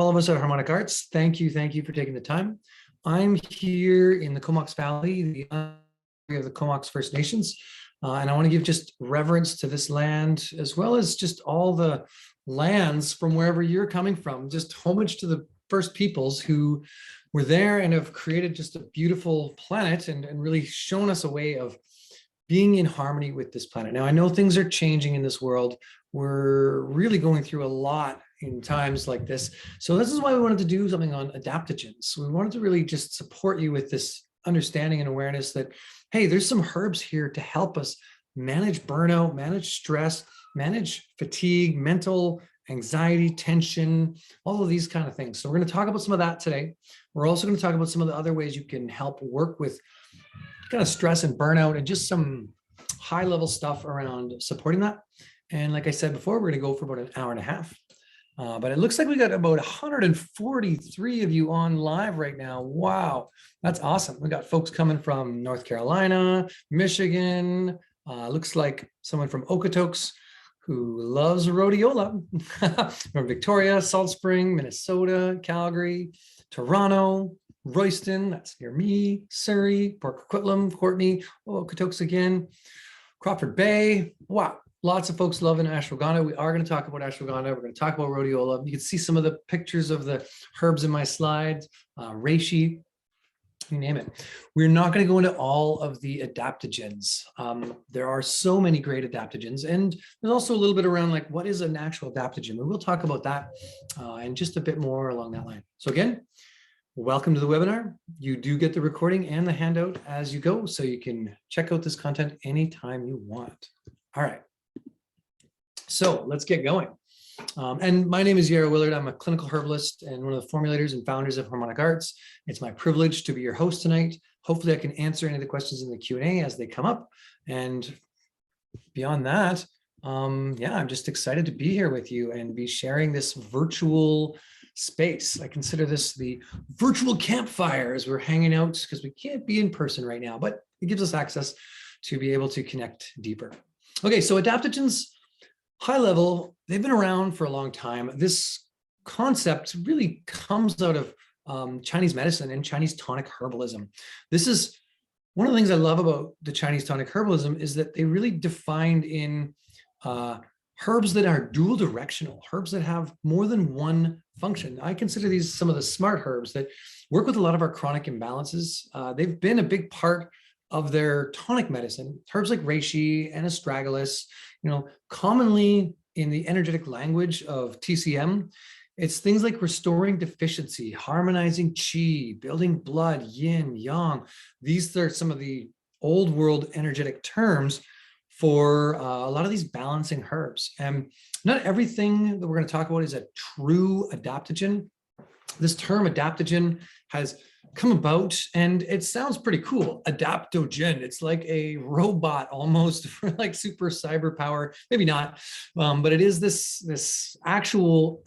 All of us at Harmonic Arts, thank you for taking the time. I'm here in the Comox Valley, the area of the Comox First Nations, and I want to give just reverence to this land, as well as just all the lands from wherever you're coming from. Just homage to the first peoples who were there and have created just a beautiful planet and really shown us a way of being in harmony with this planet. Now, I know things are changing in this world. We're really going through a lot in times like this. So this is why we wanted to do something on adaptogens. We wanted to really just support you with this understanding and awareness that, hey, there's some herbs here to help us manage burnout, manage stress, manage fatigue, mental anxiety, tension, all of these kind of things. So we're going to talk about some of that today. We're also going to talk about some of the other ways you can help work with kind of stress and burnout and just some high level stuff around supporting that. And like I said before, we're going to go for about an hour and a half. But it looks like we got about 143 of you on live right now. Wow, that's awesome. We got folks coming from North Carolina, Michigan. Looks like someone from Okotoks who loves Rhodiola. From Victoria, Salt Spring, Minnesota, Calgary, Toronto, Royston, that's near me, Surrey, Port Coquitlam, Courtney, Okotoks again, Crawford Bay. Wow. Lots of folks loving ashwagandha. We are going to talk about ashwagandha. We're going to talk about rhodiola. You can see some of the pictures of the herbs in my slides, reishi, you name it. We're not going to go into all of the adaptogens. There are so many great adaptogens, and there's also a little bit around like what is an actual adaptogen. We will talk about that and just a bit more along that line. So again, welcome to the webinar. You do get the recording and the handout as you go, so you can check out this content anytime you want. All right. So let's get going. And my name is Yarrow Willard. I'm a clinical herbalist and one of the formulators and founders of Harmonic Arts. It's my privilege to be your host tonight. Hopefully I can answer any of the questions in the Q&A as they come up. And beyond that, yeah, I'm just excited to be here with you and be sharing this virtual space. I consider this the virtual campfire as we're hanging out because we can't be in person right now, but it gives us access to be able to connect deeper. Okay, so adaptogens, high level, they've been around for a long time. This concept really comes out of Chinese medicine and Chinese tonic herbalism. This is one of the things I love about the Chinese tonic herbalism is that they really defined in herbs that are dual directional, herbs that have more than one function. I consider these some of the smart herbs that work with a lot of our chronic imbalances. They've been a big part of their tonic medicine. Herbs like reishi and astragalus, commonly in the energetic language of TCM, it's things like restoring deficiency, harmonizing qi, building blood, yin, yang. These are some of the old world energetic terms for a lot of these balancing herbs. And not everything that we're going to talk about is a true adaptogen. This term adaptogen has come about and it sounds pretty cool. Adaptogen. It's like a robot almost for like super cyber power. Maybe not, but it is this actual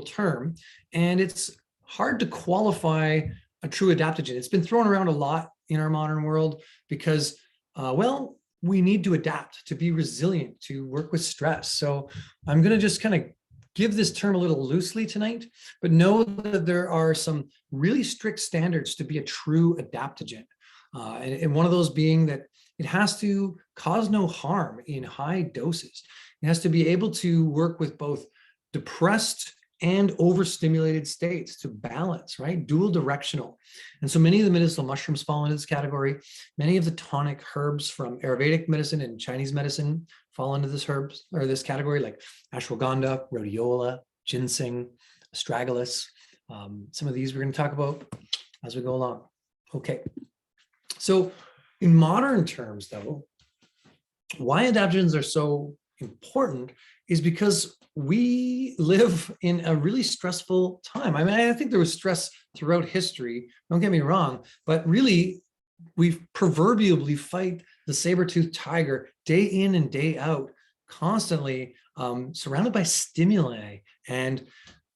term, and it's hard to qualify a true adaptogen. It's been thrown around a lot in our modern world because, well, we need to adapt, to be resilient, to work with stress. So I'm going to just kind of give this term a little loosely tonight, but know that there are some really strict standards to be a true adaptogen. And one of those being that it has to cause no harm in high doses. It has to be able to work with both depressed and overstimulated states to balance, right? Dual directional. And so many of the medicinal mushrooms fall into this category. Many of the tonic herbs from Ayurvedic medicine and Chinese medicine fall into this herbs or this category, like ashwagandha, rhodiola, ginseng, astragalus. Some of these we're going to talk about as we go along. Okay. So in modern terms, though, why adaptogens are so important is because we live in a really stressful time. I mean, I think there was stress throughout history, don't get me wrong, but really we proverbially fight the saber-toothed tiger day in and day out, constantly surrounded by stimuli, and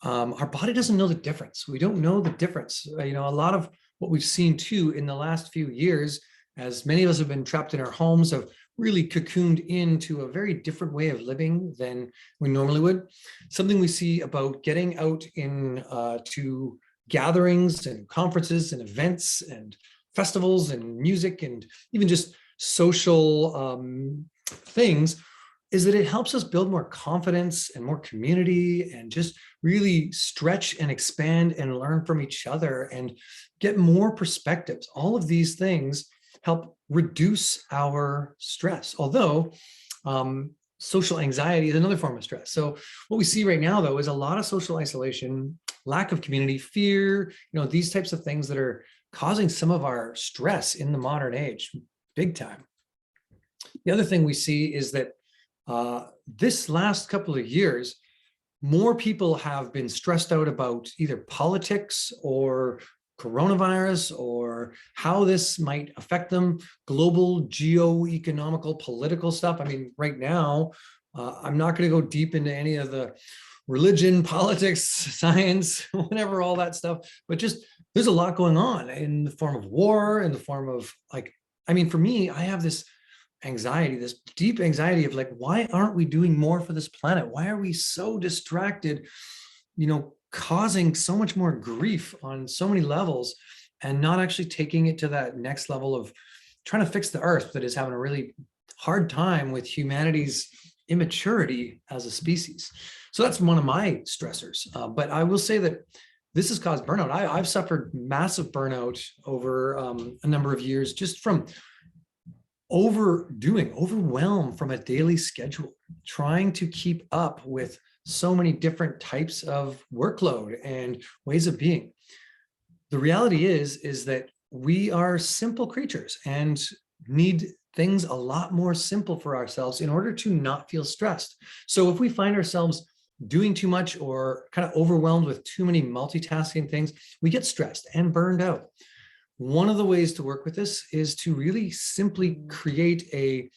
our body doesn't know the difference. We don't know the difference. A lot of what we've seen too in the last few years, as many of us have been trapped in our homes, have really cocooned into a very different way of living than we normally would. Something we see about getting out in to gatherings and conferences and events and festivals and music and even just social things is that it helps us build more confidence and more community and just really stretch and expand and learn from each other and get more perspectives. All of these things help reduce our stress, although social anxiety is another form of stress. So what we see right now, though, is a lot of social isolation, lack of community, fear, these types of things that are causing some of our stress in the modern age, big time. The other thing we see is that this last couple of years, more people have been stressed out about either politics or coronavirus or how this might affect them, global geo-economical political stuff. I mean, right now, I'm not going to go deep into any of the religion, politics, science, whatever, all that stuff, but just there's a lot going on in the form of war, in the form of for me, I have this anxiety, this deep anxiety of why aren't we doing more for this planet? Why are we so distracted, causing so much more grief on so many levels and not actually taking it to that next level of trying to fix the earth that is having a really hard time with humanity's immaturity as a species. So that's one of my stressors. But I will say that this has caused burnout. I've suffered massive burnout over a number of years just from overwhelm from a daily schedule, trying to keep up with so many different types of workload and ways of being. The reality is that we are simple creatures and need things a lot more simple for ourselves in order to not feel stressed. So if we find ourselves doing too much or kind of overwhelmed with too many multitasking things, we get stressed and burned out. One of the ways to work with this is to really simply create a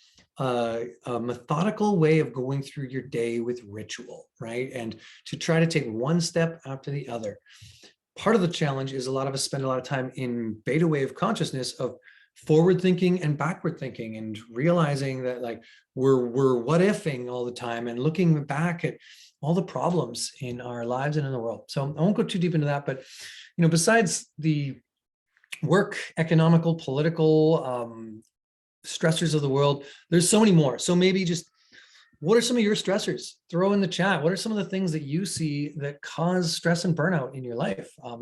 methodical way of going through your day with ritual, right? And to try to take one step after the other. Part of the challenge is a lot of us spend a lot of time in beta wave consciousness of forward thinking and backward thinking and realizing that we're what ifing all the time and looking back at all the problems in our lives and in the world. So I won't go too deep into that, but besides the work, economical, political stressors of the world, there's so many more. So maybe just what are some of your stressors? Throw in the chat. What are some of the things that you see that cause stress and burnout in your life? A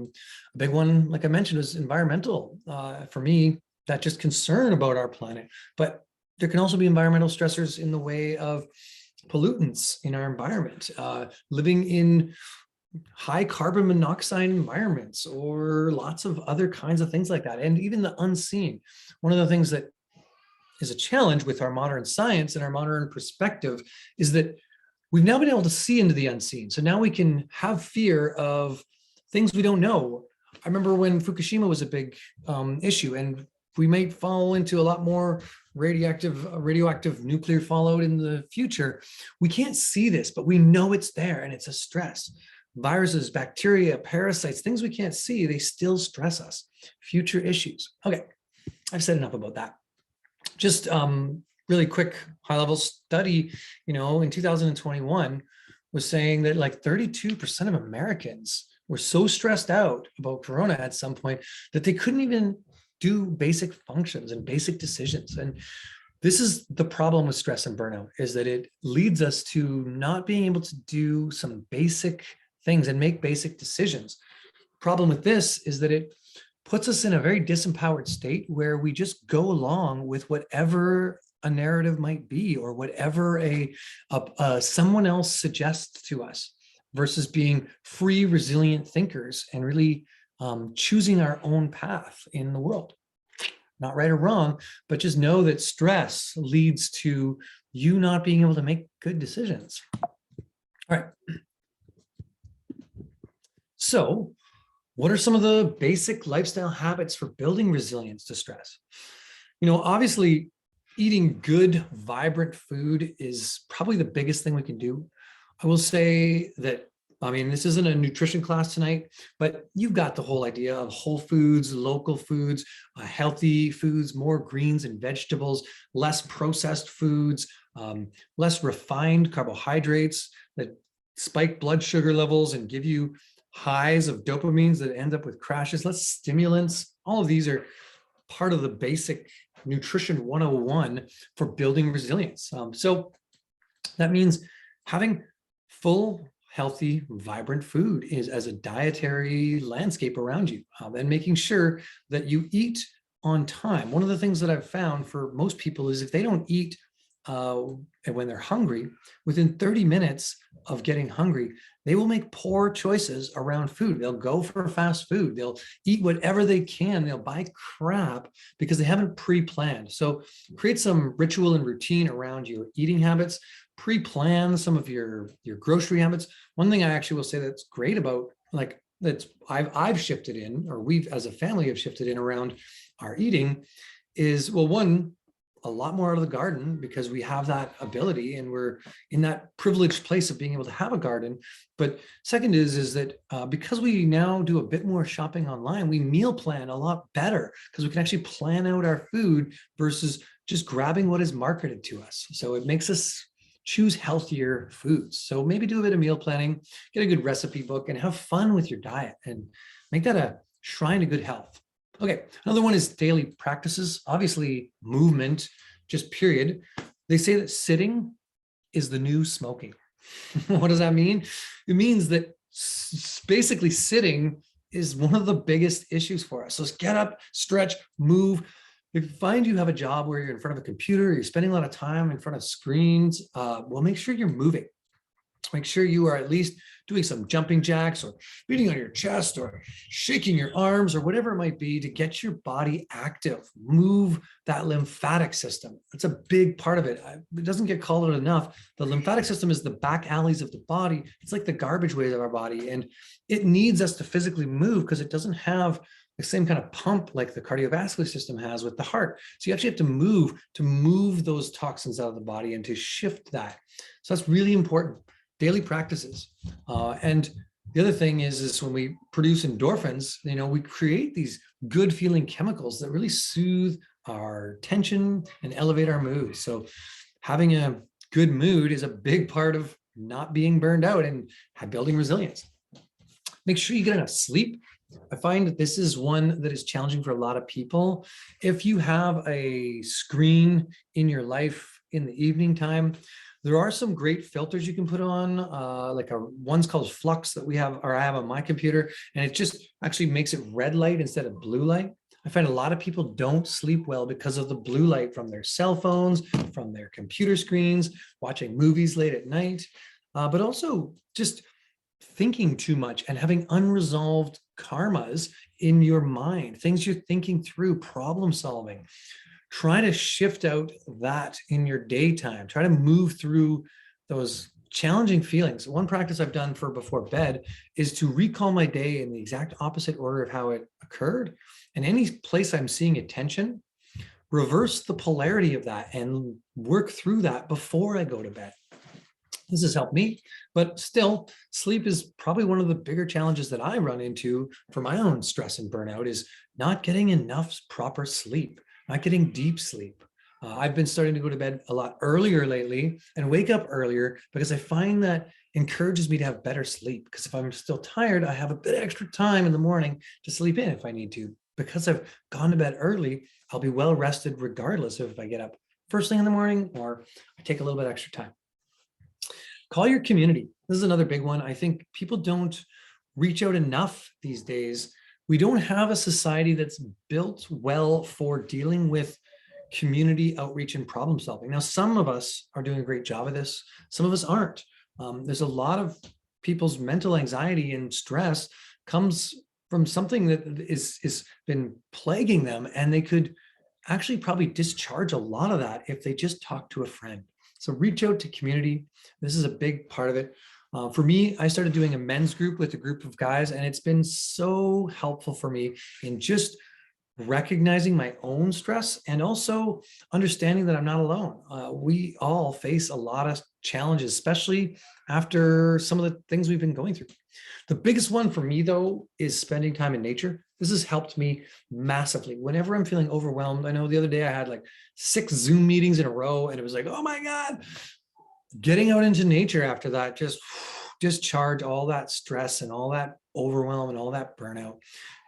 big one, like I mentioned, is environmental. For me, that just concern about our planet. But there can also be environmental stressors in the way of pollutants in our environment, living in high carbon monoxide environments or lots of other kinds of things like that. And even the unseen. One of the things that is a challenge with our modern science and our modern perspective is that we've now been able to see into the unseen. So now we can have fear of things we don't know. I remember when Fukushima was a big issue, and we may fall into a lot more radioactive nuclear fallout in the future. We can't see this, but we know it's there and it's a stress. Viruses, bacteria, parasites, things we can't see, they still stress us. Future issues. Okay, I've said enough about that. Just really quick high-level study, in 2021 was saying that 32% of Americans were so stressed out about Corona at some point that they couldn't even do basic functions and basic decisions. And this is the problem with stress and burnout, is that it leads us to not being able to do some basic things and make basic decisions. Problem with this is that it puts us in a very disempowered state where we just go along with whatever a narrative might be or whatever someone else suggests to us, versus being free, resilient thinkers and really choosing our own path in the world. Not right or wrong, but just know that stress leads to you not being able to make good decisions. All right. So, what are some of the basic lifestyle habits for building resilience to stress? Obviously, eating good, vibrant food is probably the biggest thing we can do. I will say that I mean, this isn't a nutrition class tonight, but you've got the whole idea of whole foods, local foods, healthy foods, more greens and vegetables, less processed foods, less refined carbohydrates that spike blood sugar levels and give you highs of dopamines that end up with crashes, less stimulants. All of these are part of the basic nutrition 101 for building resilience. So that means having full, healthy, vibrant food is as a dietary landscape around you, and making sure that you eat on time. One of the things that I've found for most people is if they don't eat when they're hungry, within 30 minutes of getting hungry, they will make poor choices around food. They'll go for fast food. They'll eat whatever they can. They'll buy crap because they haven't pre-planned. So create some ritual and routine around your eating habits. Pre-plan some of your grocery habits. One thing I actually will say that's great about, like, that's I've shifted in, or we've as a family have shifted in around our eating is, well, one, a lot more out of the garden because we have that ability and we're in that privileged place of being able to have a garden. But second is that because we now do a bit more shopping online, we meal plan a lot better because we can actually plan out our food versus just grabbing what is marketed to us. So it makes us choose healthier foods. So maybe do a bit of meal planning, get a good recipe book, and have fun with your diet and make that a shrine to good health. Okay, another one is daily practices. Obviously, movement, just period. They say that sitting is the new smoking. What does that mean? It means that basically sitting is one of the biggest issues for us. So let's get up, stretch, move. If you find you have a job where you're in front of a computer, you're spending a lot of time in front of screens, well, make sure you're moving. Make sure you are at least doing some jumping jacks or beating on your chest or shaking your arms or whatever it might be to get your body active, move that lymphatic system. That's a big part of it. It doesn't get called out enough. The lymphatic system is the back alleys of the body. It's like the garbage ways of our body, and it needs us to physically move because it doesn't have the same kind of pump like the cardiovascular system has with the heart. So you actually have to move those toxins out of the body and to shift that. So that's really important. Daily practices. And the other thing is when we produce endorphins, we create these good feeling chemicals that really soothe our tension and elevate our mood. So having a good mood is a big part of not being burned out and building resilience. Make sure you get enough sleep. I find that this is one that is challenging for a lot of people. If you have a screen in your life in the evening time, there are some great filters you can put on, like one's called Flux that I have on my computer, and it just actually makes it red light instead of blue light. I find a lot of people don't sleep well because of the blue light from their cell phones, from their computer screens, watching movies late at night, but also just thinking too much and having unresolved karmas in your mind, things you're thinking through, problem solving. Try to shift out that in your daytime. Try to move through those challenging feelings. One practice I've done for before bed is to recall my day in the exact opposite order of how it occurred. And any place I'm seeing attention, reverse the polarity of that and work through that before I go to bed. This has helped me, but still, sleep is probably one of the bigger challenges that I run into for my own stress and burnout is not getting enough proper sleep. Not getting deep sleep. I've been starting to go to bed a lot earlier lately and wake up earlier because I find that encourages me to have better sleep. Because if I'm still tired, I have a bit extra time in the morning to sleep in if I need to. Because I've gone to bed early, I'll be well rested regardless of if I get up first thing in the morning or I take a little bit extra time. Call your community. This is another big one. I think people don't reach out enough these days. We don't have a society that's built well for dealing with community outreach and problem solving. Now, some of us are doing a great job of this. Some of us aren't. There's a lot of people's mental anxiety and stress comes from something that is been plaguing them, and they could actually probably discharge a lot of that if they just talk to a friend. So reach out to community. This is a big part of it. For me, I started doing a men's group with a group of guys, and it's been so helpful for me in just recognizing my own stress and also understanding that I'm not alone. We all face a lot of challenges, especially after some of the things we've been going through. The biggest one for me, though, is spending time in nature. This has helped me massively. Whenever I'm feeling overwhelmed, I know the other day I had like 6 Zoom meetings in a row, and it was like, oh my God, getting out into nature after that, just discharge all that stress and all that overwhelm and all that burnout.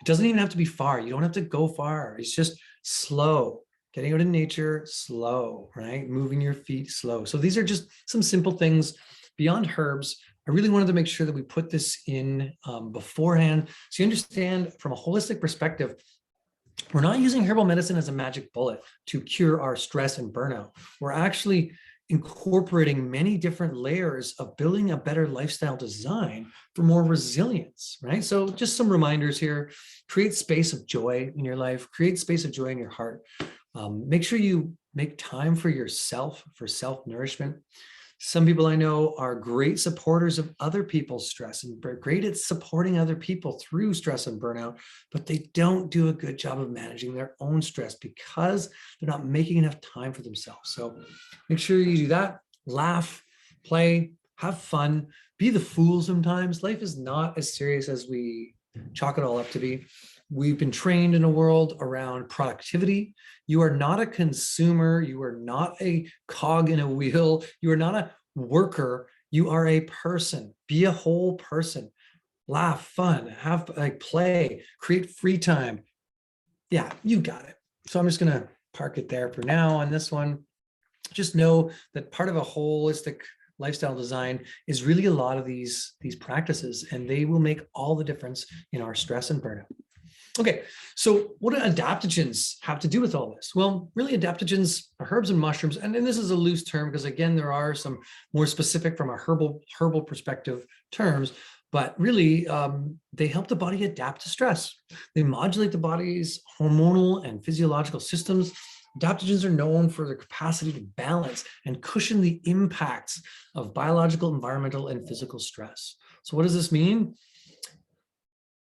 It doesn't even have to be far. You don't have to go far. It's just slow. Getting out in nature, slow, right? Moving your feet, slow. So these are just some simple things beyond herbs. I really wanted to make sure that we put this in beforehand, so you understand from a holistic perspective, we're not using herbal medicine as a magic bullet to cure our stress and burnout. We're actually incorporating many different layers of building a better lifestyle design for more resilience, right? So just some reminders here: create space of joy in your life, create space of joy in your heart. Make sure you make time for yourself, for self-nourishment. Some people I know are great supporters of other people's stress and great at supporting other people through stress and burnout, but they don't do a good job of managing their own stress because they're not making enough time for themselves. So make sure you do that. Laugh, play, have fun, be the fool sometimes. Life is not as serious as we chalk it all up to be. We've been trained in a world around productivity. You are not a consumer. You are not a cog in a wheel. You are not a worker. You are a person. Be a whole person. Laugh, fun, have like play, create free time. Yeah, you got it. So I'm just going to park it there for now on this one. Just know that part of a holistic lifestyle design is really a lot of these practices, and they will make all the difference in our stress and burnout. Okay, so what do adaptogens have to do with all this? Well, really adaptogens are herbs and mushrooms, and this is a loose term because again, there are some more specific from a herbal perspective terms, but really they help the body adapt to stress. They modulate the body's hormonal and physiological systems. Adaptogens are known for their capacity to balance and cushion the impacts of biological, environmental, and physical stress. So what does this mean?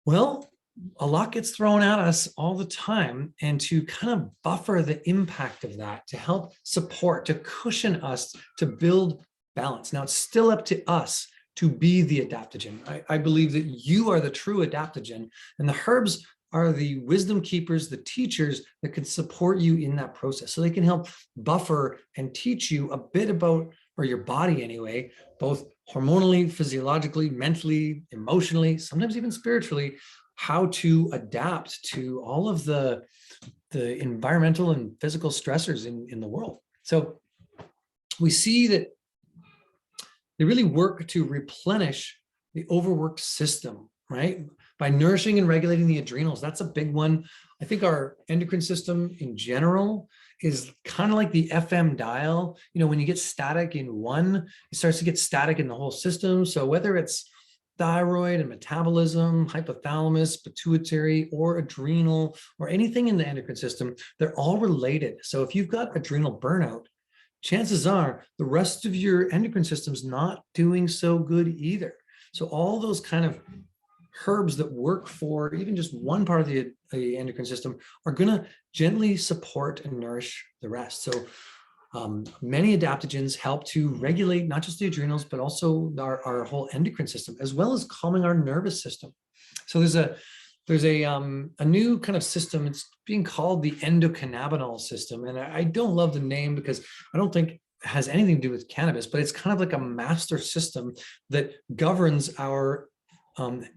Well, a lot gets thrown at us all the time, and to kind of buffer the impact of that, to help support, to cushion us, to build balance. Now, it's still up to us to be the adaptogen. I believe that you are the true adaptogen, and the herbs are the wisdom keepers, the teachers that can support you in that process. So they can help buffer and teach you a bit about, or your body anyway, both hormonally, physiologically, mentally, emotionally, sometimes even spiritually, how to adapt to all of the environmental and physical stressors in the world. So we see that they really work to replenish the overworked system, right? By nourishing and regulating the adrenals. That's a big one. I think our endocrine system in general is kind of like the FM dial. You know, when you get static in one, it starts to get static in the whole system. So whether it's thyroid and metabolism, hypothalamus, pituitary, or adrenal, or anything in the endocrine system, they're all related. So if you've got adrenal burnout, chances are the rest of your endocrine system's not doing so good either. So all those kind of herbs that work for even just one part of the endocrine system are going to gently support and nourish the rest. So many adaptogens help to regulate not just the adrenals, but also our whole endocrine system, as well as calming our nervous system. So there's a new kind of system. It's being called the endocannabinol system. And I don't love the name because I don't think it has anything to do with cannabis, but it's kind of like a master system that governs our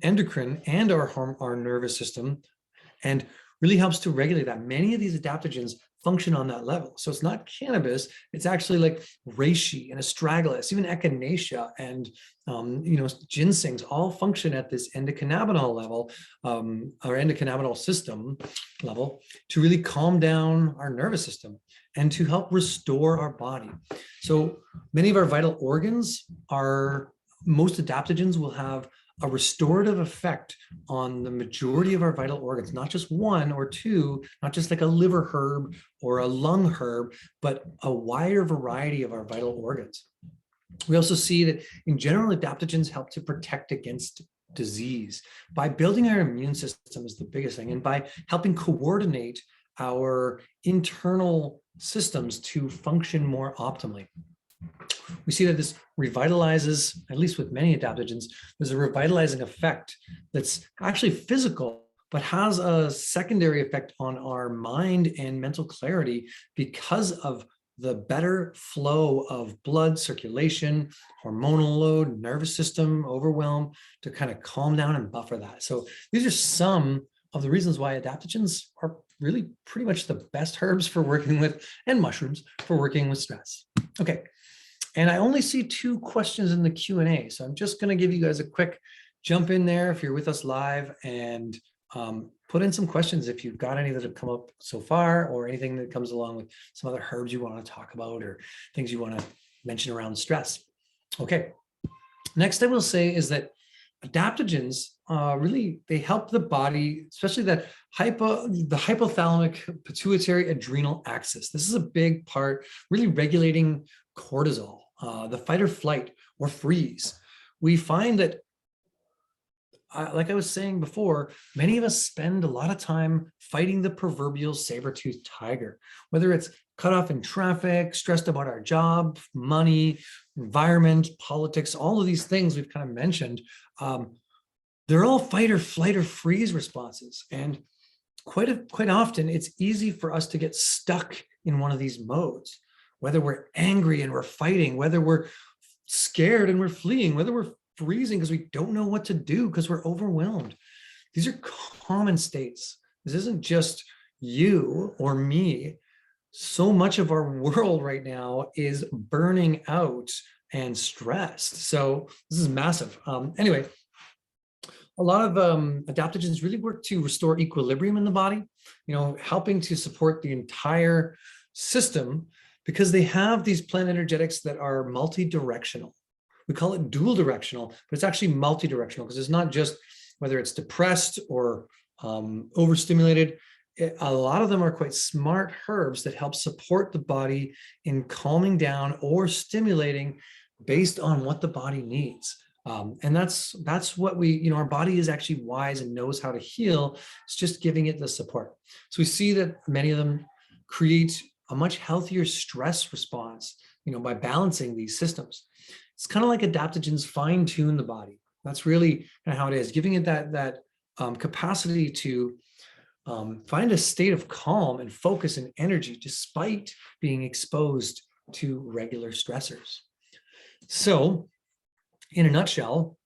endocrine and our nervous system, and really helps to regulate that. Many of these adaptogens function on that level. So it's not cannabis, it's actually like reishi and astragalus, even echinacea and ginsengs all function at this endocannabinol level, our endocannabinol system level, to really calm down our nervous system and to help restore our body. So many of our vital organs most adaptogens will have a restorative effect on the majority of our vital organs, not just one or two, not just like a liver herb or a lung herb, but a wider variety of our vital organs. We also see that in general, adaptogens help to protect against disease by building our immune system is the biggest thing, and by helping coordinate our internal systems to function more optimally. We see that this revitalizes, at least with many adaptogens, there's a revitalizing effect that's actually physical, but has a secondary effect on our mind and mental clarity because of the better flow of blood circulation, hormonal load, nervous system overwhelm to kind of calm down and buffer that. So these are some of the reasons why adaptogens are really pretty much the best herbs for working with, and mushrooms for working with stress. Okay, and I only see 2 questions in the Q&A, so I'm just going to give you guys a quick jump in there if you're with us live, and put in some questions if you've got any that have come up so far, or anything that comes along with some other herbs you want to talk about, or things you want to mention around stress. Okay, next I will say is that adaptogens really, they help the body, especially the hypothalamic pituitary adrenal axis. This is a big part, really regulating cortisol, the fight or flight or freeze. We find that, like I was saying before, many of us spend a lot of time fighting the proverbial saber-toothed tiger, whether it's cut off in traffic, stressed about our job, money, environment, politics, all of these things we've kind of mentioned. They're all fight or flight or freeze responses. And quite often it's easy for us to get stuck in one of these modes, whether we're angry and we're fighting, whether we're scared and we're fleeing, whether we're freezing because we don't know what to do because we're overwhelmed. These are common states. This isn't just you or me. So much of our world right now is burning out and stressed. So this is massive. Anyway, a lot of adaptogens really work to restore equilibrium in the body, helping to support the entire system, because they have these plant energetics that are multi-directional. We call it dual directional, but it's actually multi-directional, because it's not just whether it's depressed or overstimulated. A lot of them are quite smart herbs that help support the body in calming down or stimulating based on what the body needs. And that's what our body is actually wise and knows how to heal. It's just giving it the support. So we see that many of them create a much healthier stress response, by balancing these systems. It's kind of like adaptogens fine tune the body. That's really kind of how it is, giving it that capacity to find a state of calm and focus and energy despite being exposed to regular stressors. So in a nutshell,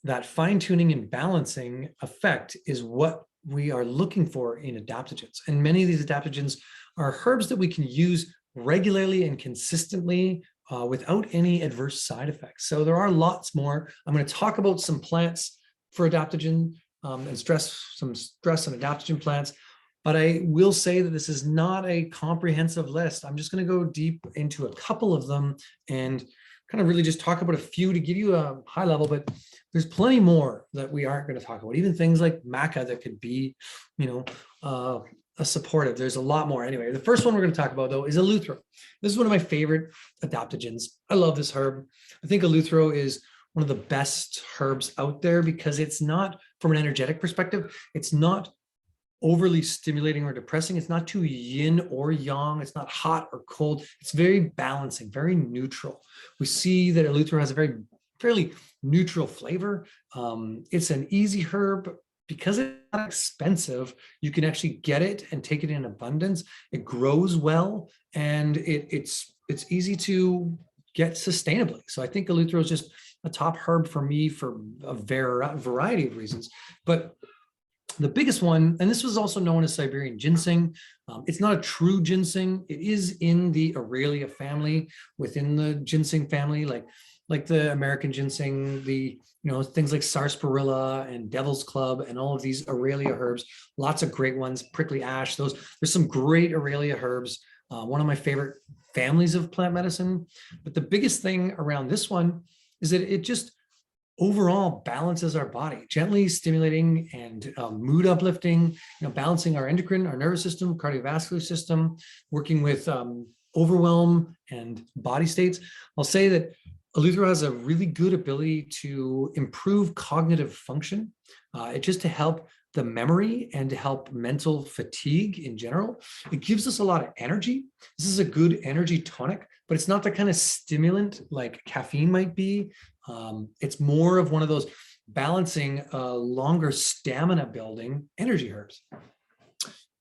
that fine-tuning and balancing effect is what we are looking for in adaptogens. And many of these adaptogens are herbs that we can use regularly and consistently without any adverse side effects. So there are lots more. I'm going to talk about some plants for adaptogen and some stress and adaptogen plants. But I will say that this is not a comprehensive list. I'm just going to go deep into a couple of them and kind of really just talk about a few to give you a high level, but there's plenty more that we aren't going to talk about. Even things like maca that could be, a supportive. There's a lot more. Anyway, the first one we're going to talk about, though, is eleuthero. This is one of my favorite adaptogens. I love this herb. I think eleuthero is one of the best herbs out there because it's not, from an energetic perspective, it's not overly stimulating or depressing. It's not too yin or yang. It's not hot or cold. It's very balancing, very neutral. We see that eleuthero has a fairly neutral flavor. It's an easy herb. Because it's not expensive, you can actually get it and take it in abundance. It grows well, and it's easy to get sustainably. So I think eleuthero is just a top herb for me for a variety of reasons. But the biggest one, and this was also known as Siberian ginseng. It's not a true ginseng. It is in the Aurelia family, within the ginseng family, like the American ginseng, things like sarsaparilla and devil's club and all of these Aurelia herbs, lots of great ones, prickly ash, there's some great Aurelia herbs, one of my favorite families of plant medicine. But the biggest thing around this one is that it just overall balances our body, gently stimulating and mood uplifting, balancing our endocrine, our nervous system, cardiovascular system, working with overwhelm and body states. I'll say that eleuthero has a really good ability to improve cognitive function. It's just to help the memory and to help mental fatigue in general. It gives us a lot of energy. This is a good energy tonic, but it's not the kind of stimulant like caffeine might be. It's more of one of those balancing longer stamina building energy herbs.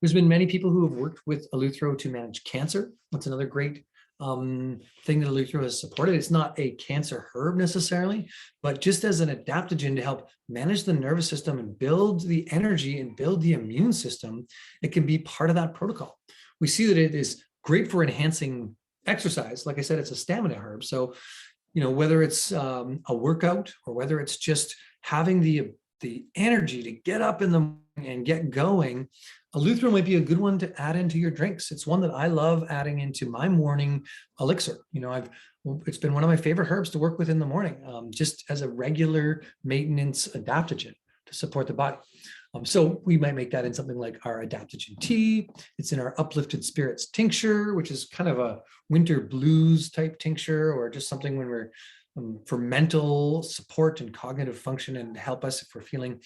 There's been many people who have worked with eleuthero to manage cancer. That's another great thing that eleuthero has supported. It's not a cancer herb necessarily, but just as an adaptogen to help manage the nervous system and build the energy and build the immune system, it can be part of that protocol. We see that it is great for enhancing exercise. Like I said, it's a stamina herb. So, you know, whether it's a workout or whether it's just having the energy to get up in the morning and get going, eleuthero might be a good one to add into your drinks. It's one that I love adding into my morning elixir. You know, it's been one of my favorite herbs to work with in the morning, just as a regular maintenance adaptogen to support the body. So we might make that in something like our adaptogen tea. It's in our uplifted spirits tincture, which is kind of a winter blues type tincture, or just something when we're for mental support and cognitive function and help us if we're feeling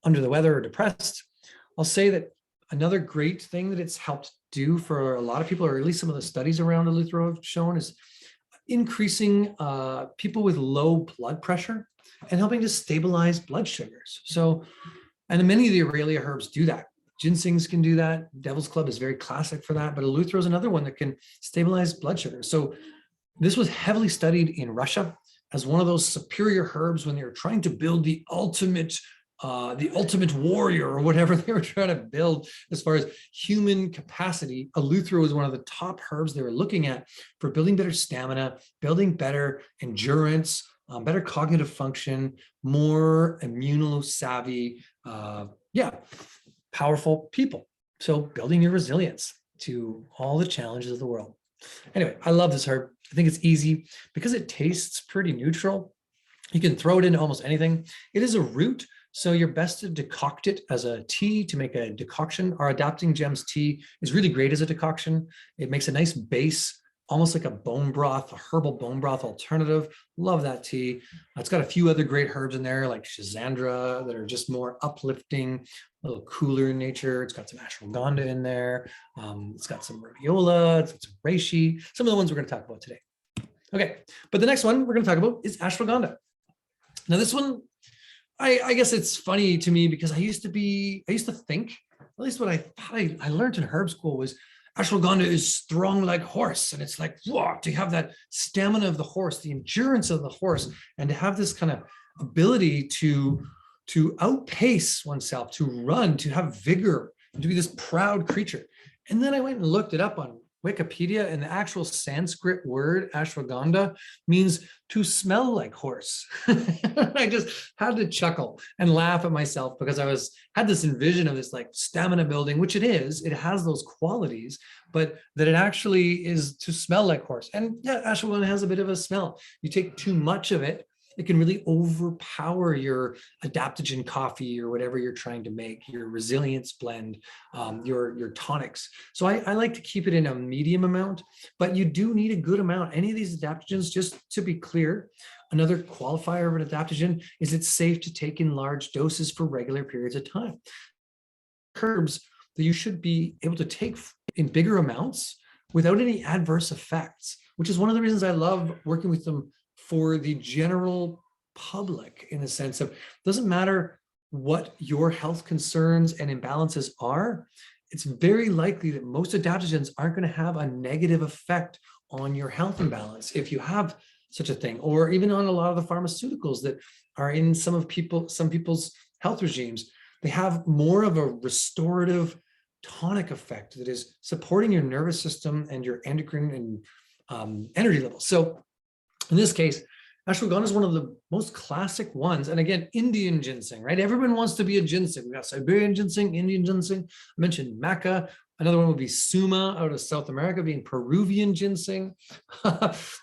under the weather or depressed. I'll say that another great thing that it's helped do for a lot of people, or at least some of the studies around eleuthero have shown, is increasing people with low blood pressure and helping to stabilize blood sugars. So, and many of the Aurelia herbs do that. Ginsengs can do that. Devil's Club is very classic for that, but eleuthero is another one that can stabilize blood sugar. So this was heavily studied in Russia as one of those superior herbs when they were trying to build the ultimate warrior, or whatever they were trying to build as far as human capacity. Eleuthero was one of the top herbs they were looking at for building better stamina, building better endurance, better cognitive function, more immunosavvy, powerful people. So building your resilience to all the challenges of the world. Anyway, I love this herb. I think it's easy because it tastes pretty neutral. You can throw it into almost anything. It is a root, so you're best to decoct it as a tea to make a decoction. Our Adapting Gems tea is really great as a decoction. It makes a nice base, almost like a bone broth, a herbal bone broth alternative. Love that tea. It's got a few other great herbs in there, like Schizandra, that are just more uplifting, a little cooler in nature. It's got some ashwagandha in there. It's got some rhodiola, it's got some reishi, some of the ones we're going to talk about today. Okay, but the next one we're going to talk about is ashwagandha. Now this one, I guess it's funny to me because I used to think, at least what I thought I learned in herb school was ashwagandha is strong like horse. And it's like, whoa, to have that stamina of the horse, the endurance of the horse, and to have this kind of ability to outpace oneself, to run, to have vigor, and to be this proud creature. And then I went and looked it up on Wikipedia, and the actual Sanskrit word ashwagandha means to smell like horse. I just had to chuckle and laugh at myself because I had this envision of this like stamina building, which it is. It has those qualities, but that it actually is to smell like horse. And yeah, ashwagandha has a bit of a smell. You take too much of it, it can really overpower your adaptogen coffee or whatever you're trying to make, your resilience blend, your tonics. So I like to keep it in a medium amount, but you do need a good amount. Any of these adaptogens, just to be clear, another qualifier of an adaptogen is it's safe to take in large doses for regular periods of time. Herbs that you should be able to take in bigger amounts without any adverse effects, which is one of the reasons I love working with them for the general public, in the sense of, doesn't matter what your health concerns and imbalances are, it's very likely that most adaptogens aren't going to have a negative effect on your health imbalance if you have such a thing, or even on a lot of the pharmaceuticals that are in some people's health regimes. They have more of a restorative tonic effect that is supporting your nervous system and your endocrine and energy levels. So in this case, ashwagandha is one of the most classic ones. And again, Indian ginseng, right? Everyone wants to be a ginseng. We've got Siberian ginseng, Indian ginseng. I mentioned maca. Another one would be suma out of South America, being Peruvian ginseng.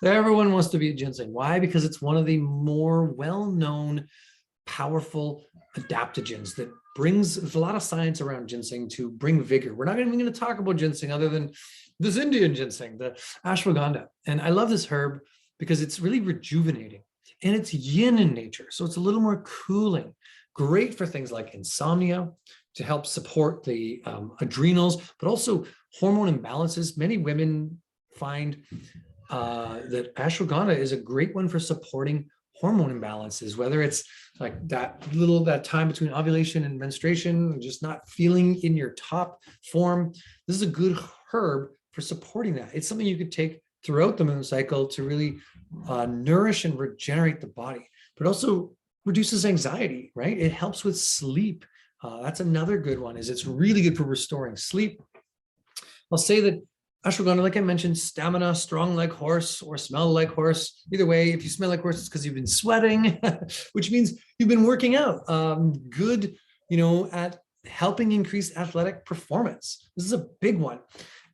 Everyone wants to be a ginseng. Why? Because it's one of the more well-known, powerful adaptogens that there's a lot of science around ginseng to bring vigor. We're not even going to talk about ginseng other than this Indian ginseng, the ashwagandha. And I love this herb because it's really rejuvenating and it's yin in nature. So it's a little more cooling. great for things like insomnia, to help support the adrenals, but also hormone imbalances. Many women find that ashwagandha is a great one for supporting hormone imbalances, whether it's like that time between ovulation and menstruation, just not feeling in your top form. This is a good herb for supporting that. It's something you could take throughout the moon cycle to really nourish and regenerate the body, but also reduces anxiety, right? It helps with sleep. That's another good one, is it's really good for restoring sleep. I'll say that ashwagandha, like I mentioned, stamina, strong like horse or smell like horse. Either way, if you smell like horse, it's because you've been sweating, which means you've been working out. Good, at helping increase athletic performance. This is a big one.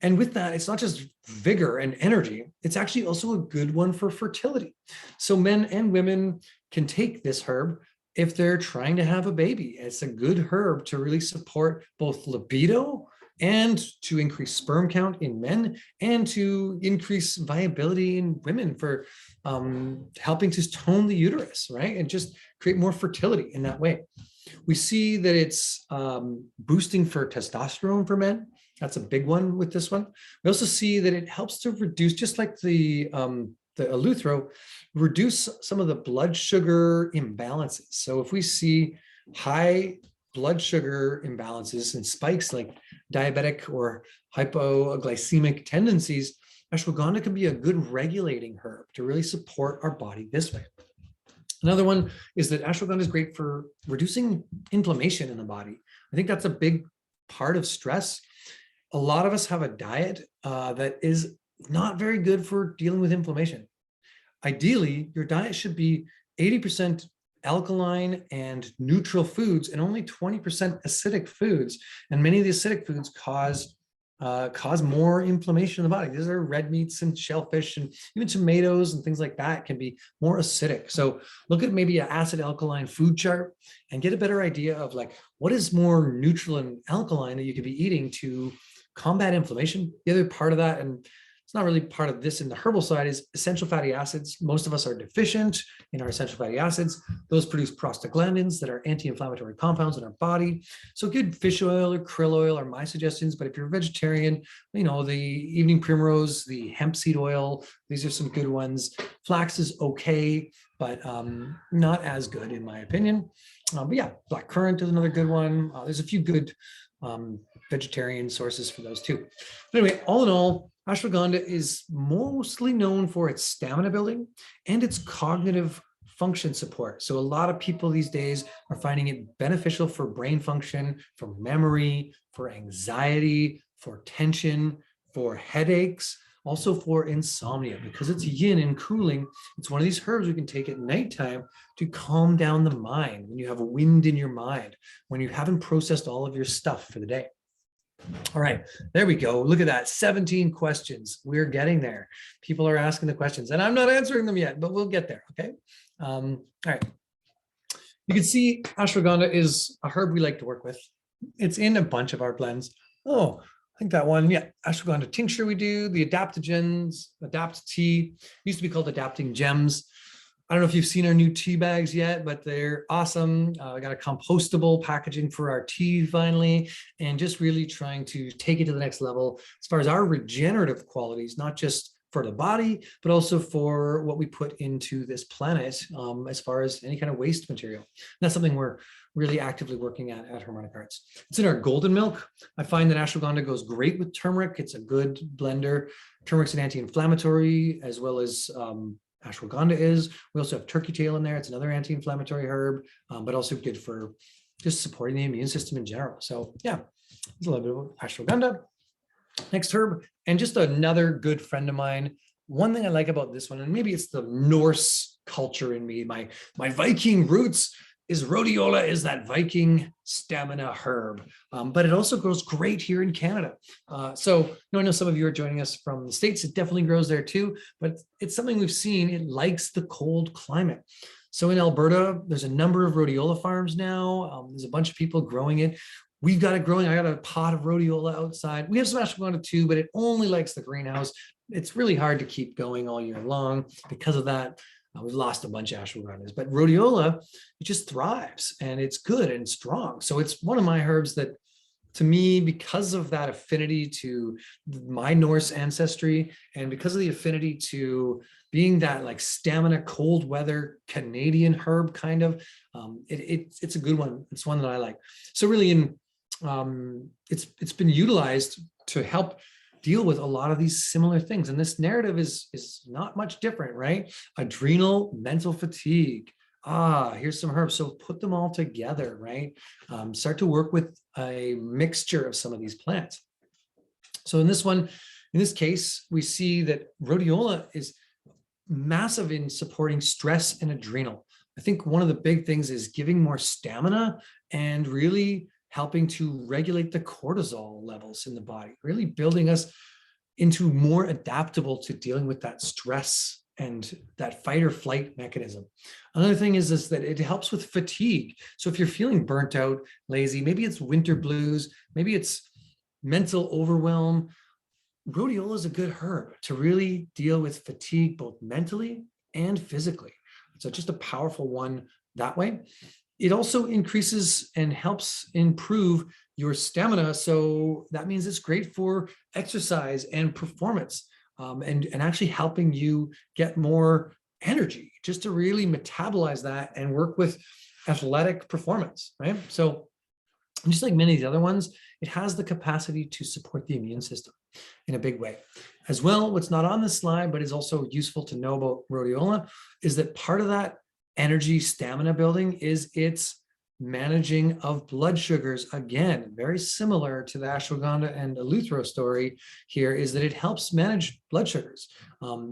And with that, it's not just vigor and energy, it's actually also a good one for fertility. So men and women can take this herb if they're trying to have a baby. It's a good herb to really support both libido and to increase sperm count in men and to increase viability in women for helping to tone the uterus, right? And just create more fertility in that way. We see that it's boosting for testosterone for men. That's a big one with this one. We also see that it helps to reduce, just like the eleuthero, reduce some of the blood sugar imbalances. So if we see high blood sugar imbalances and spikes like diabetic or hypoglycemic tendencies, ashwagandha can be a good regulating herb to really support our body this way. Another one is that ashwagandha is great for reducing inflammation in the body. I think that's a big part of stress. A lot of us have a diet that is not very good for dealing with inflammation. Ideally, your diet should be 80% alkaline and neutral foods and only 20% acidic foods. And many of the acidic foods cause more inflammation in the body. These are red meats and shellfish and even tomatoes and things like that can be more acidic. So look at maybe an acid alkaline food chart and get a better idea of like what is more neutral and alkaline that you could be eating to combat inflammation. The other part of that, and it's not really part of this in the herbal side, is essential fatty acids. Most of us are deficient in our essential fatty acids. Those produce prostaglandins that are anti-inflammatory compounds in our body. So good fish oil or krill oil are my suggestions. But if you're a vegetarian, the evening primrose, the hemp seed oil, these are some good ones. Flax is okay, but not as good in my opinion. But yeah, black currant is another good one. There's a few good vegetarian sources for those too. But anyway, all in all, ashwagandha is mostly known for its stamina building and its cognitive function support. So a lot of people these days are finding it beneficial for brain function, for memory, for anxiety, for tension, for headaches, also for insomnia. Because it's yin and cooling, it's one of these herbs we can take at nighttime to calm down the mind when you have a wind in your mind, when you haven't processed all of your stuff for the day. All right, there we go. Look at that, 17 questions. We're getting there. People are asking the questions and I'm not answering them yet, but we'll get there, okay? All right. You can see ashwagandha is a herb we like to work with. It's in a bunch of our blends. Oh, I think that one, yeah, ashwagandha tincture we do, the adaptogens, adapt tea, used to be called adapting gems. I don't know if you've seen our new tea bags yet, but they're awesome. I got a compostable packaging for our tea finally, and just really trying to take it to the next level as far as our regenerative qualities, not just for the body, but also for what we put into this planet as far as any kind of waste material. And that's something we're really actively working at Harmonic Arts. It's in our golden milk. I find that ashwagandha goes great with turmeric. It's a good blender. Turmeric's an anti-inflammatory as well as ashwagandha is. We also have turkey tail in there. It's another anti-inflammatory herb, but also good for just supporting the immune system in general. So yeah, it's a little bit of ashwagandha. Next herb, and just another good friend of mine. One thing I like about this one, and maybe it's the Norse culture in me, my Viking roots, is rhodiola is that Viking stamina herb, but it also grows great here in Canada. So I know some of you are joining us from the States. It definitely grows there too, but it's something we've seen. It likes the cold climate. So in Alberta, there's a number of rhodiola farms now. There's a bunch of people growing it. We've got it growing. I got a pot of rhodiola outside. We have some ashwagandha too, but it only likes the greenhouse. It's really hard to keep going all year long because of that. We've lost a bunch of ashwagandhas, but rhodiola, it just thrives and it's good and strong. So it's one of my herbs that, to me, because of that affinity to my Norse ancestry and because of the affinity to being that like stamina, cold weather Canadian herb kind of, it's a good one. It's one that I like. So really, it's been utilized to help deal with a lot of these similar things. And this narrative is not much different, right? Adrenal, mental fatigue. Here's some herbs. So put them all together, right? Start to work with a mixture of some of these plants. So in this case, we see that rhodiola is massive in supporting stress and adrenal. I think one of the big things is giving more stamina and really helping to regulate the cortisol levels in the body, really building us into more adaptable to dealing with that stress and that fight or flight mechanism. Another thing is that it helps with fatigue. So if you're feeling burnt out, lazy, maybe it's winter blues, maybe it's mental overwhelm, rhodiola is a good herb to really deal with fatigue, both mentally and physically. So just a powerful one that way. It also increases and helps improve your stamina. So that means it's great for exercise and performance, and actually helping you get more energy just to really metabolize that and work with athletic performance, right? So just like many of the other ones, it has the capacity to support the immune system in a big way. As well, what's not on this slide, but is also useful to know about rhodiola, is that part of that energy stamina building is its managing of blood sugars. Again, very similar to the ashwagandha and eleuthero story here, is that it helps manage blood sugars,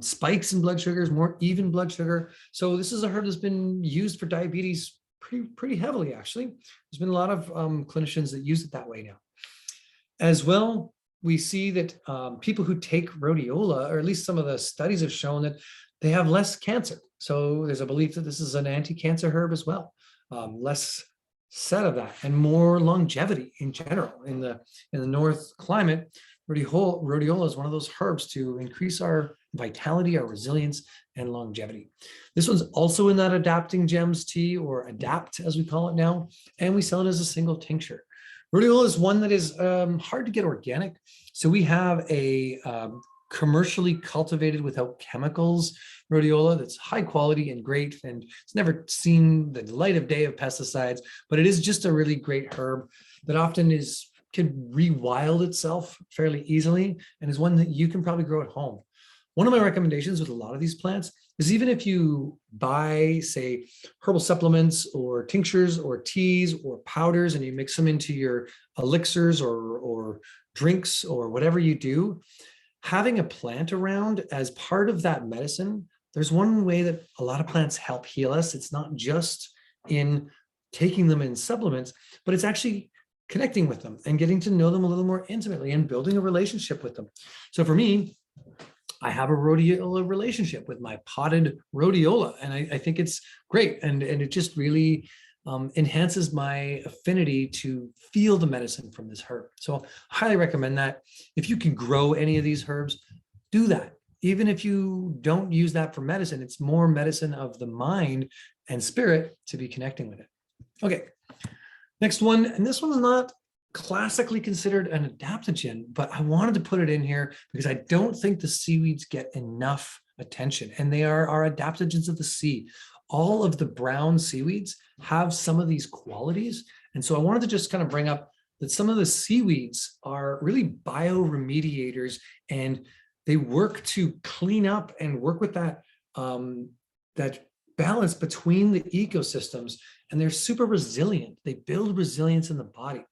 spikes in blood sugars, more even blood sugar. So this is a herb that's been used for diabetes pretty heavily, actually. There's been a lot of clinicians that use it that way now. As well, we see that people who take rhodiola, or at least some of the studies have shown that they have less cancer. So there's a belief that this is an anti-cancer herb as well. Less said of that, and more longevity in general. In the north climate, rhodiola is one of those herbs to increase our vitality, our resilience, and longevity. This one's also in that adapting gems tea, or adapt as we call it now, and we sell it as a single tincture. Rhodiola is one that is hard to get organic. So we have a commercially cultivated without chemicals rhodiola that's high quality and great, and it's never seen the light of day of pesticides, but it is just a really great herb that often can rewild itself fairly easily, and is one that you can probably grow at home. One of my recommendations with a lot of these plants is, even if you buy, say, herbal supplements or tinctures or teas or powders, and you mix them into your elixirs or drinks or whatever you do, having a plant around as part of that medicine, there's one way that a lot of plants help heal us. It's not just in taking them in supplements, but it's actually connecting with them and getting to know them a little more intimately and building a relationship with them. So for me, I have a rhodiola relationship with my potted rhodiola, and I think it's great. And it just really enhances my affinity to feel the medicine from this herb. So I highly recommend that. If you can grow any of these herbs, do that. Even if you don't use that for medicine, it's more medicine of the mind and spirit to be connecting with it. Okay, next one, and this one's not classically considered an adaptogen, but I wanted to put it in here because I don't think the seaweeds get enough attention, and they are our adaptogens of the sea. All of the brown seaweeds have some of these qualities, and so I wanted to just kind of bring up that some of the seaweeds are really bioremediators, and they work to clean up and work with that that balance between the ecosystems, and they're super resilient. They build resilience in the body.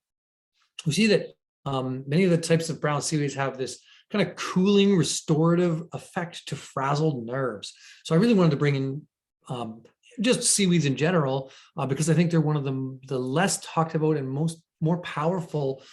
We see that many of the types of brown seaweeds have this kind of cooling, restorative effect to frazzled nerves. So I really wanted to bring in just seaweeds in general, because I think they're one of the less talked about and more powerful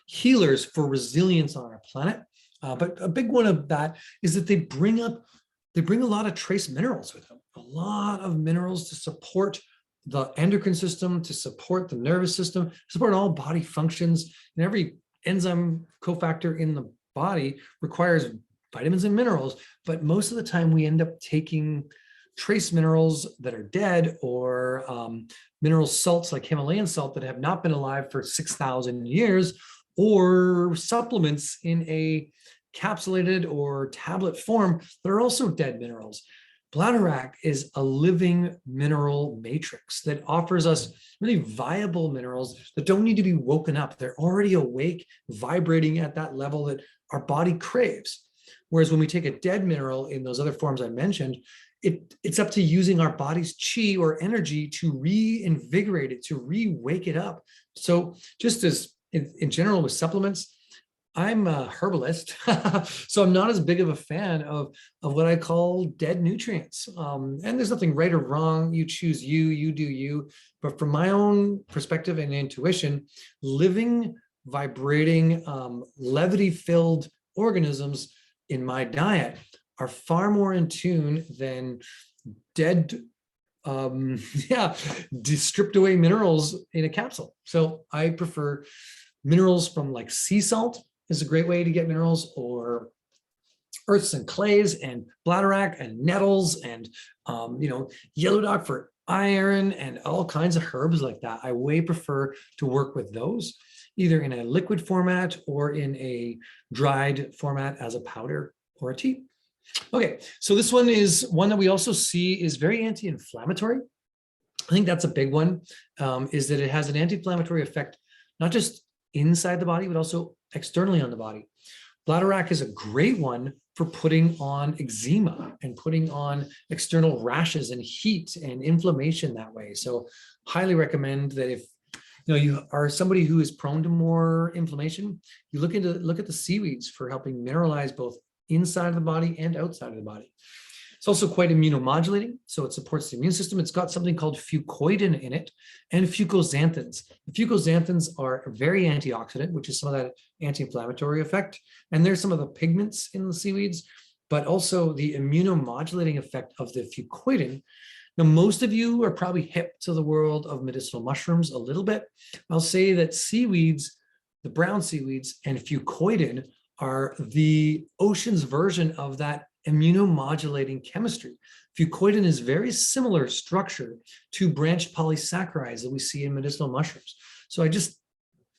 healers for resilience on our planet. But a big one of that is that they bring a lot of trace minerals with them, a lot of minerals to support the endocrine system, to support the nervous system, to support all body functions. And every enzyme cofactor in the body requires vitamins and minerals, but most of the time we end up taking trace minerals that are dead, or mineral salts like Himalayan salt that have not been alive for 6,000 years, or supplements in a capsulated or tablet form that are also dead minerals. Bladderwrack is a living mineral matrix that offers us really viable minerals that don't need to be woken up. They're already awake, vibrating at that level that our body craves. Whereas when we take a dead mineral in those other forms I mentioned, it's up to using our body's chi or energy to reinvigorate it, to re-wake it up. So just as in general with supplements, I'm a herbalist, so I'm not as big of a fan of what I call dead nutrients. And there's nothing right or wrong. You choose you do you. But from my own perspective and intuition, living, vibrating, levity-filled organisms in my diet are far more in tune than dead, stripped away minerals in a capsule. So I prefer minerals from like sea salt is a great way to get minerals, or earths and clays and bladderwrack and nettles and yellow dock for iron and all kinds of herbs like that. I way prefer to work with those either in a liquid format or in a dried format as a powder or a tea. Okay, so this one is one that we also see is very anti-inflammatory. I think that's a big one, is that it has an anti-inflammatory effect, not just inside the body, but also externally on the body. Bladderwrack is a great one for putting on eczema and putting on external rashes and heat and inflammation that way. So highly recommend that if you are somebody who is prone to more inflammation, you look at the seaweeds for helping mineralize both inside of the body and outside of the body. It's also quite immunomodulating, so it supports the immune system. It's got something called fucoidan in it and fucoxanthins. The fucoxanthins are very antioxidant, which is some of that anti-inflammatory effect. And there's some of the pigments in the seaweeds, but also the immunomodulating effect of the fucoidan. Now, most of you are probably hip to the world of medicinal mushrooms a little bit. I'll say that seaweeds, the brown seaweeds, and fucoidan are the ocean's version of that immunomodulating chemistry. Fucoidan is very similar structure to branched polysaccharides that we see in medicinal mushrooms. So I just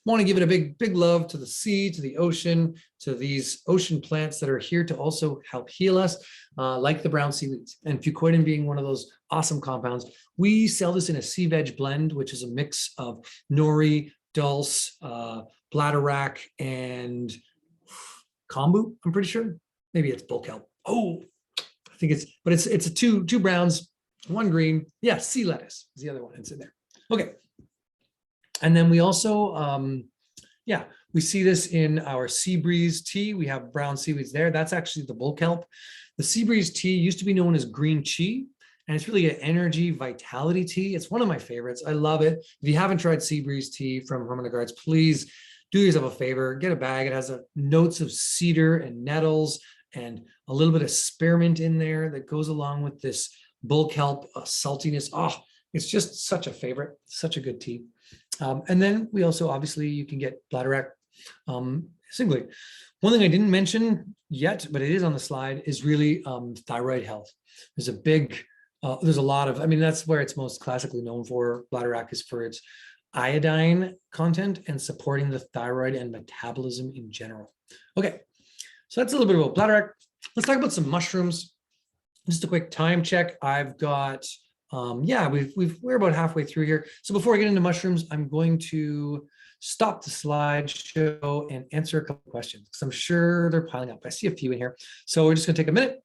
want to give it a big love to the sea, to the ocean, to these ocean plants that are here to also help heal us, like the brown seaweeds. And fucoidan being one of those awesome compounds. We sell this in a sea veg blend, which is a mix of nori, dulse, bladderwrack, and kombu, I'm pretty sure. Maybe it's bulk kelp. Oh, I think it's a two browns, one green. Yeah, sea lettuce is the other one. It's in there. Okay. And then we also, we see this in our sea breeze tea. We have brown seaweeds there. That's actually the bulk kelp. The sea breeze tea used to be known as green tea, and it's really an energy vitality tea. It's one of my favorites. I love it. If you haven't tried sea breeze tea from Harmonic, please do yourself a favor, get a bag. It has notes of cedar and nettles and a little bit of spearmint in there that goes along with this bulk kelp saltiness. Oh, it's just such a favorite, such a good tea. And then we also, obviously, you can get bladderwrack singly. One thing I didn't mention yet, but it is on the slide, is really thyroid health. There's a lot of, that's where it's most classically known for. Bladderwrack is for its iodine content and supporting the thyroid and metabolism in general. Okay, so that's a little bit about bladderwrack. Let's talk about some mushrooms. Just a quick time check. I've got, we're about halfway through here. So before I get into mushrooms, I'm going to stop the slideshow and answer a couple of questions because I'm sure they're piling up. I see a few in here. So we're just gonna take a minute,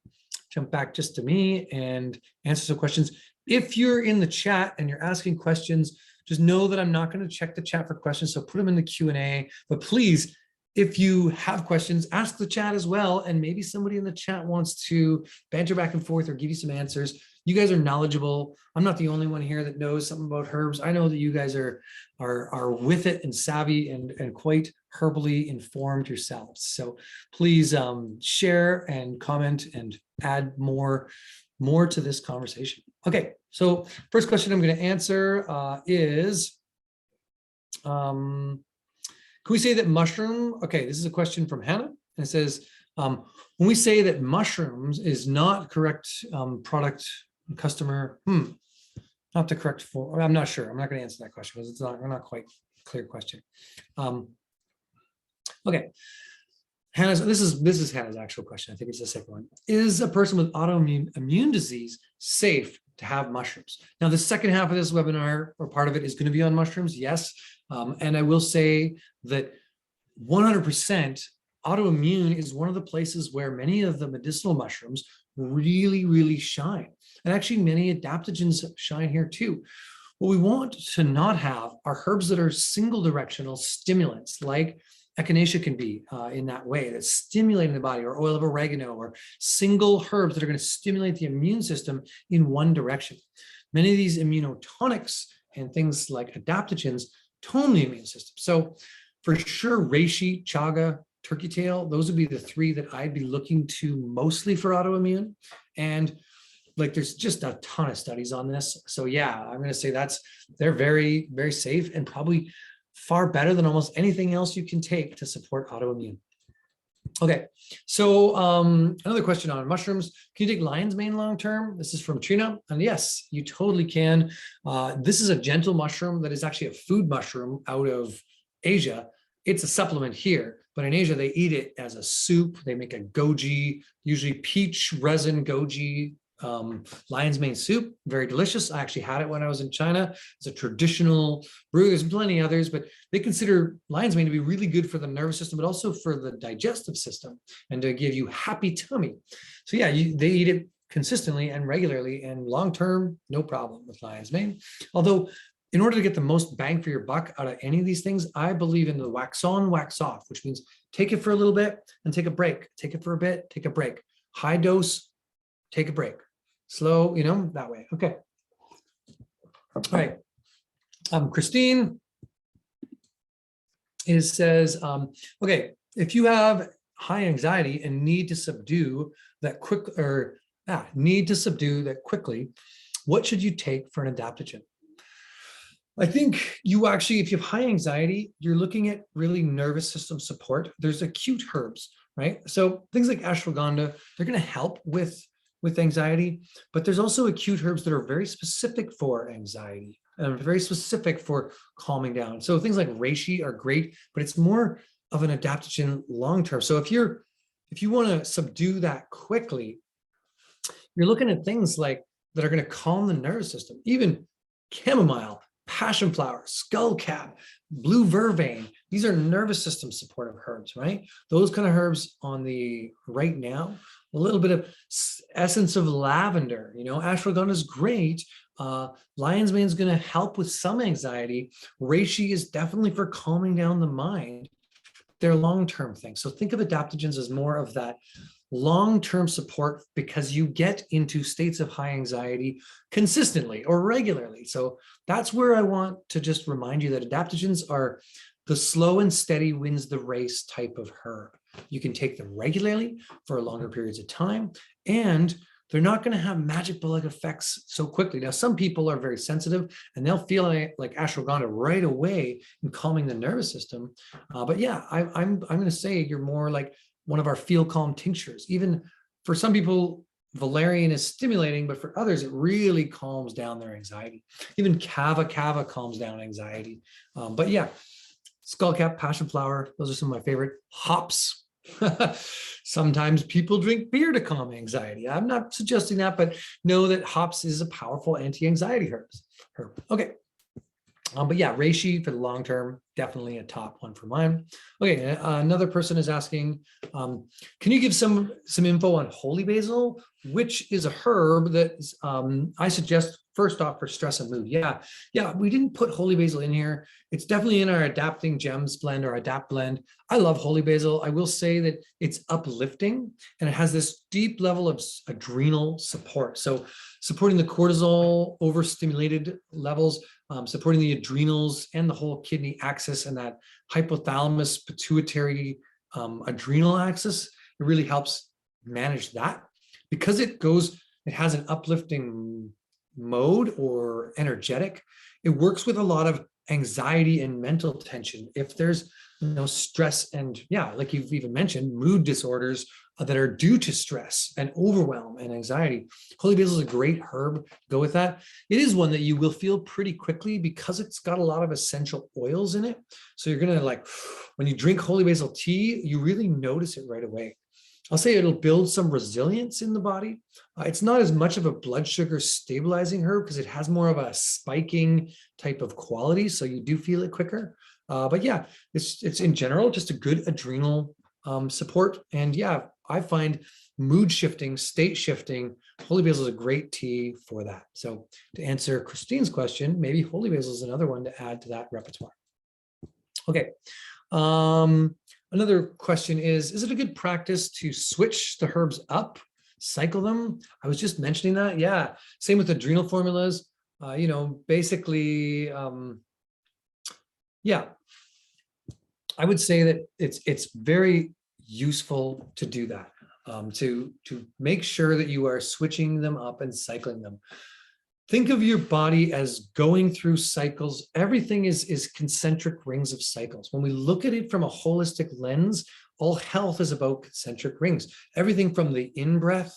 jump back just to me and answer some questions. If you're in the chat and you're asking questions, just know that I'm not going to check the chat for questions, so put them in the Q&A. But please, if you have questions, ask the chat as well, and maybe somebody in the chat wants to banter back and forth or give you some answers. You guys are knowledgeable. I'm not the only one here that knows something about herbs. I know that you guys are with it and savvy and quite herbally informed yourselves. So please share and comment and add more to this conversation. Okay, so first question I'm going to answer is, can we say that mushroom, okay, this is a question from Hannah, and it says, when we say that mushrooms is not correct product customer, not the correct form. I'm not sure. I'm not going to answer that question because it's not quite clear question. Okay. Hannah's, this is Hannah's actual question. I think it's the second one. Is a person with autoimmune disease safe to have mushrooms? Now, the second half of this webinar, or part of it, is going to be on mushrooms. Yes. And I will say that 100% autoimmune is one of the places where many of the medicinal mushrooms really, really shine. And actually many adaptogens shine here too. What we want to not have are herbs that are single directional stimulants, like echinacea can be in that way, that's stimulating the body, or oil of oregano, or single herbs that are going to stimulate the immune system in one direction. Many of these immunotonics and things like adaptogens tone the immune system. So for sure, reishi, chaga, turkey tail, those would be the three that I'd be looking to mostly for autoimmune. And like, there's just a ton of studies on this. So yeah, I'm going to say they're very, very safe and probably far better than almost anything else you can take to support autoimmune. Okay, so another question on mushrooms. Can you take lion's mane long-term? This is from Trina. And yes, you totally can. This is a gentle mushroom that is actually a food mushroom out of Asia. It's a supplement here, but in Asia, they eat it as a soup. They make a goji, usually peach resin goji lion's mane soup, very delicious. I actually had it when I was in China. It's a traditional brew. There's plenty others, but they consider lion's mane to be really good for the nervous system, but also for the digestive system and to give you happy tummy. So yeah, they eat it consistently and regularly, and long-term, no problem with lion's mane. Although in order to get the most bang for your buck out of any of these things, I believe in the wax on, wax off, which means take it for a little bit and take a break. Take it for a bit, take a break. High dose, take a break. Slow, that way. Okay. All right. Christine says, okay, if you have high anxiety and need to subdue that quickly, what should you take for an adaptogen? I think you actually, if you have high anxiety, you're looking at really nervous system support. There's acute herbs, right? So things like ashwagandha, they're going to help with anxiety, but there's also acute herbs that are very specific for anxiety and very specific for calming down. So things like reishi are great, but it's more of an adaptogen long-term. So if you want to subdue that quickly, you're looking at things like that are going to calm the nervous system, even chamomile, passion flower, skullcap, blue vervain. These are nervous system supportive herbs, right? Those kind of herbs on the right now. A little bit of essence of lavender, ashwagandha is great. Lion's mane is going to help with some anxiety. Reishi is definitely for calming down the mind. They're long-term things. So think of adaptogens as more of that long-term support, because you get into states of high anxiety consistently or regularly. So that's where I want to just remind you that adaptogens are the slow and steady wins the race type of herb. You can take them regularly for longer periods of time, and they're not going to have magic bullet effects so quickly. Now, some people are very sensitive and they'll feel like ashwagandha right away in calming the nervous system. But yeah, I'm going to say you're more like one of our feel calm tinctures. Even for some people, valerian is stimulating, but for others, it really calms down their anxiety. Even kava calms down anxiety. But yeah, skullcap, passion flower, those are some of my favorite. Hops. Sometimes people drink beer to calm anxiety. I'm not suggesting that, but know that hops is a powerful anti-anxiety herb. Okay. But yeah, reishi for the long term, definitely a top one for mine. Okay, another person is asking, can you give some info on holy basil, which is a herb that I suggest first off for stress and mood. Yeah, we didn't put holy basil in here. It's definitely in our Adapting Gems blend or Adapt blend. I love holy basil. I will say that it's uplifting and it has this deep level of adrenal support. So supporting the cortisol overstimulated levels, supporting the adrenals and the whole kidney axis and that hypothalamus pituitary adrenal axis. It really helps manage that because it has an uplifting mode or energetic. It works with a lot of anxiety and mental tension, if there's stress and like you've even mentioned, mood disorders that are due to stress and overwhelm and anxiety, holy basil is a great herb to go with that. It is one that you will feel pretty quickly because it's got a lot of essential oils in it. So you're gonna when you drink holy basil tea, you really notice it right away. I'll say it'll build some resilience in the body. It's not as much of a blood sugar stabilizing herb because it has more of a spiking type of quality. So you do feel it quicker. But yeah, it's in general just a good adrenal support. And yeah, I find mood shifting, state shifting, holy basil is a great tea for that. So to answer Christine's question, maybe holy basil is another one to add to that repertoire. Okay. Another question is it a good practice to switch the herbs up, cycle them? I was just mentioning that. Yeah. Same with adrenal formulas. Basically, yeah, I would say that it's very useful to do that, to make sure that you are switching them up and cycling them. Think of your body as going through cycles. Everything is concentric rings of cycles. When we look at it from a holistic lens, all health is about concentric rings. Everything from the in-breath,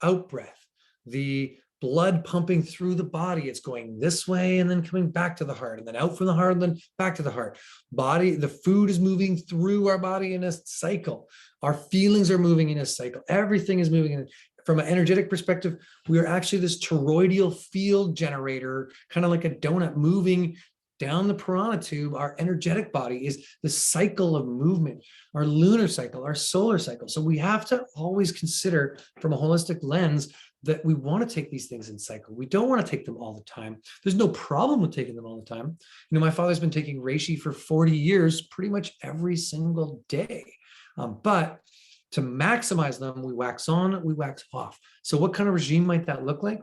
out-breath, the blood pumping through the body, it's going this way and then coming back to the heart, and then out from the heart and then back to the heart. The food is moving through our body in a cycle. Our feelings are moving in a cycle. Everything is moving in. From an energetic perspective, we are actually this toroidal field generator, kind of like a donut moving down the piranha tube. Our energetic body is the cycle of movement, our lunar cycle, our solar cycle. So we have to always consider from a holistic lens that we want to take these things in cycle. We don't want to take them all the time. There's no problem with taking them all the time. My father's been taking reishi for 40 years, pretty much every single day. But to maximize them, we wax on, we wax off. So what kind of regime might that look like?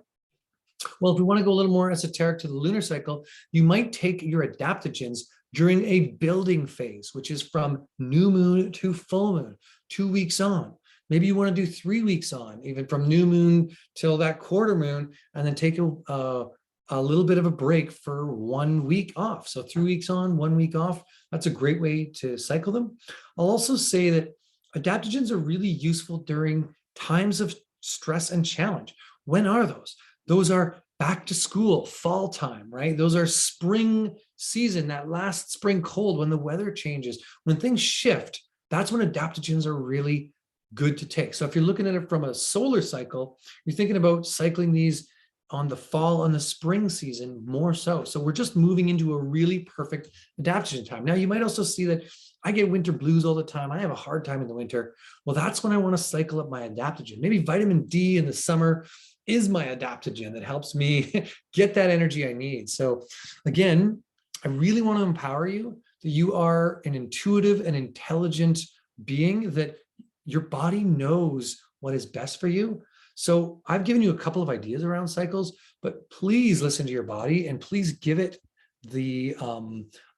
Well, if we want to go a little more esoteric to the lunar cycle, you might take your adaptogens during a building phase, which is from new moon to full moon, 2 weeks on. Maybe you want to do 3 weeks on, even from new moon till that quarter moon, and then take a little bit of a break for 1 week off. So 3 weeks on, 1 week off. That's a great way to cycle them. I'll also say that adaptogens are really useful during times of stress and challenge. When are those? Those are back to school, fall time, right? Those are spring season, that last spring cold when the weather changes. When things shift, that's when adaptogens are really good to take. So if you're looking at it from a solar cycle, you're thinking about cycling these on the fall and the spring season more so. So we're just moving into a really perfect adaptogen time. Now, you might also see that I get winter blues all the time. I have a hard time in the winter. Well, that's when I want to cycle up my adaptogen. Maybe vitamin D in the summer is my adaptogen that helps me get that energy I need. So again, I really want to empower you that you are an intuitive and intelligent being, that your body knows what is best for you. So I've given you a couple of ideas around cycles, but please listen to your body and please give it the